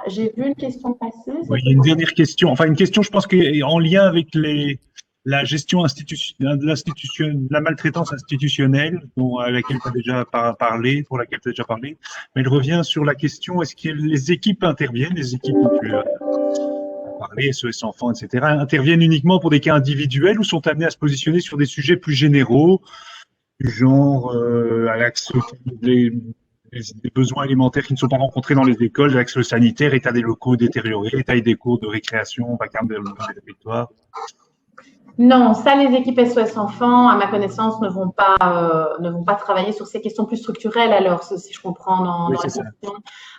j'ai vu une question passer. Oui, il y a une dernière question. Enfin, une question, je pense, qui est en lien avec la gestion de la maltraitance institutionnelle, à laquelle tu as déjà parlé, pour laquelle tu as déjà parlé, mais elle revient sur la question, est-ce que les équipes interviennent, les équipes dont tu as parlé, SOS Enfants, etc., interviennent uniquement pour des cas individuels ou sont amenés à se positionner sur des sujets plus généraux, du genre à l'axe des besoins alimentaires qui ne sont pas rencontrés dans les écoles, l'axe sanitaire, état des locaux détériorés, état des cours de récréation, vacarme des territoires? Non, ça, les équipes SOS Enfants, à ma connaissance, ne vont pas travailler sur ces questions plus structurelles, alors, si je comprends dans la question.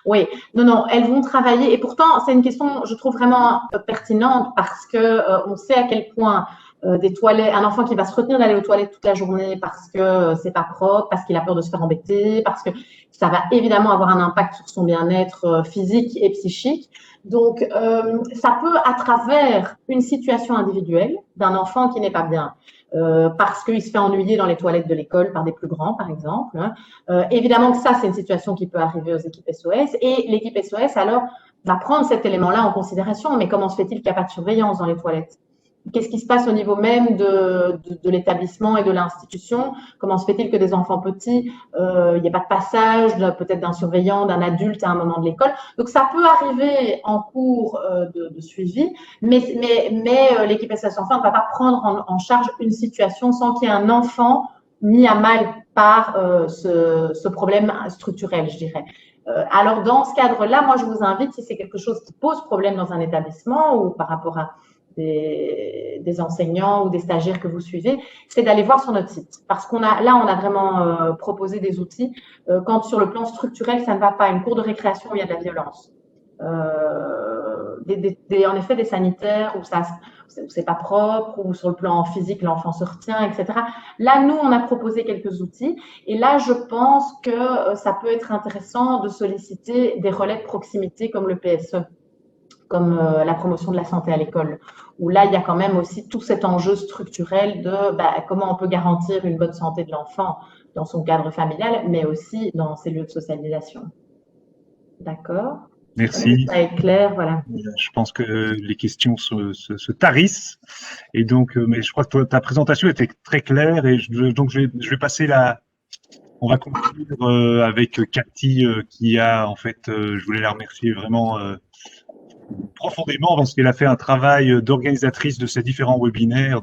Oui, non, elles vont travailler, et pourtant, c'est une question, je trouve, vraiment pertinente, parce que on sait à quel point des toilettes, un enfant qui va se retenir d'aller aux toilettes toute la journée parce que c'est pas propre, parce qu'il a peur de se faire embêter, parce que ça va évidemment avoir un impact sur son bien-être physique et psychique. Donc, ça peut, à travers une situation individuelle d'un enfant qui n'est pas bien, parce qu'il se fait ennuyer dans les toilettes de l'école par des plus grands, par exemple. Évidemment que ça, c'est une situation qui peut arriver aux équipes SOS, et l'équipe SOS, alors, va prendre cet élément-là en considération. Mais comment se fait-il qu'il n'y a pas de surveillance dans les toilettes ? Qu'est-ce qui se passe au niveau même de l'établissement et de l'institution? Comment se fait-il que des enfants petits, il n'y ait pas de passage, peut-être d'un surveillant, d'un adulte à un moment de l'école? Donc, ça peut arriver en cours de suivi, mais l'équipe SOS Enfants ne va pas prendre en charge une situation sans qu'il y ait un enfant mis à mal par ce problème structurel, je dirais. Alors, dans ce cadre-là, moi, je vous invite, si c'est quelque chose qui pose problème dans un établissement ou par rapport à des enseignants ou des stagiaires que vous suivez, c'est d'aller voir sur notre site. Parce on a vraiment proposé des outils quand sur le plan structurel, ça ne va pas. Une cour de récréation où il y a de la violence. En effet, des sanitaires où c'est pas propre, ou sur le plan physique, l'enfant se retient, etc. Là, nous, on a proposé quelques outils. Et là, je pense que ça peut être intéressant de solliciter des relais de proximité comme le PSE, comme la promotion de la santé à l'école, où là, il y a quand même aussi tout cet enjeu structurel de comment on peut garantir une bonne santé de l'enfant dans son cadre familial, mais aussi dans ses lieux de socialisation. D'accord? Merci. Ça est clair, voilà. Je pense que les questions se tarissent, et donc, mais je crois que ta présentation était très claire, et donc je vais passer on va conclure avec Cathy, qui a, en fait, je voulais la remercier vraiment profondément parce qu'elle a fait un travail d'organisatrice de ces différents webinaires,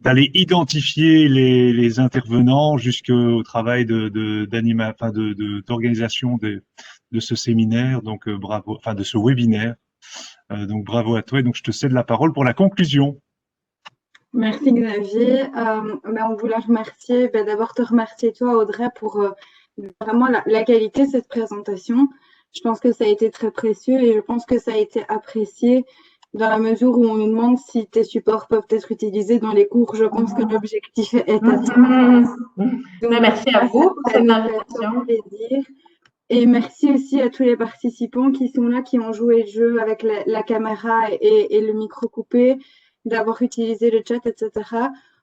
d'aller identifier les intervenants jusqu'au travail d'organisation de ce séminaire, donc bravo, enfin de ce webinaire. Donc bravo à toi, et donc je te cède la parole pour la conclusion. Merci Xavier. On voulait remercier, d'abord te remercier toi Audrey pour vraiment la qualité de cette présentation. Je pense que ça a été très précieux, et je pense que ça a été apprécié dans la mesure où on nous demande si tes supports peuvent être utilisés dans les cours. Je pense que l'objectif est atteint. Merci à vous pour cette invitation. Et merci aussi à tous les participants qui sont là, qui ont joué le jeu avec la caméra et le micro coupé, d'avoir utilisé le chat, etc.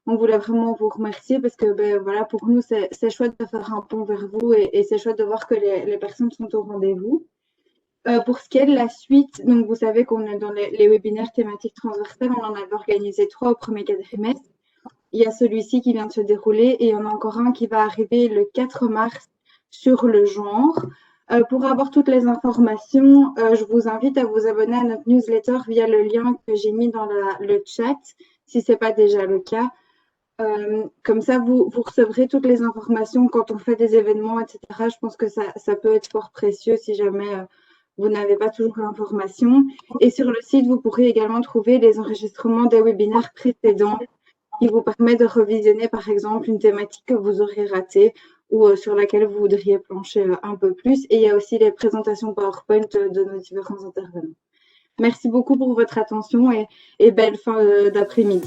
On voulait vraiment vous remercier parce que voilà, pour nous, c'est chouette de faire un pont vers vous, et c'est chouette de voir que les personnes sont au rendez-vous. Pour ce qui est de la suite, donc vous savez qu'on est dans les webinaires thématiques transversales, on en avait organisé 3 au premier quadrimestre. Il y a celui-ci qui vient de se dérouler, et il y en a encore un qui va arriver le 4 mars sur le genre. Pour avoir toutes les informations, je vous invite à vous abonner à notre newsletter via le lien que j'ai mis dans le chat, si ce n'est pas déjà le cas. Comme ça, vous recevrez toutes les informations quand on fait des événements, etc. Je pense que ça peut être fort précieux si jamais vous n'avez pas toujours l'information. Et sur le site, vous pourrez également trouver les enregistrements des webinaires précédents qui vous permettent de revisionner, par exemple, une thématique que vous aurez ratée ou sur laquelle vous voudriez plancher un peu plus. Et il y a aussi les présentations PowerPoint de nos différents intervenants. Merci beaucoup pour votre attention, et belle fin d'après-midi.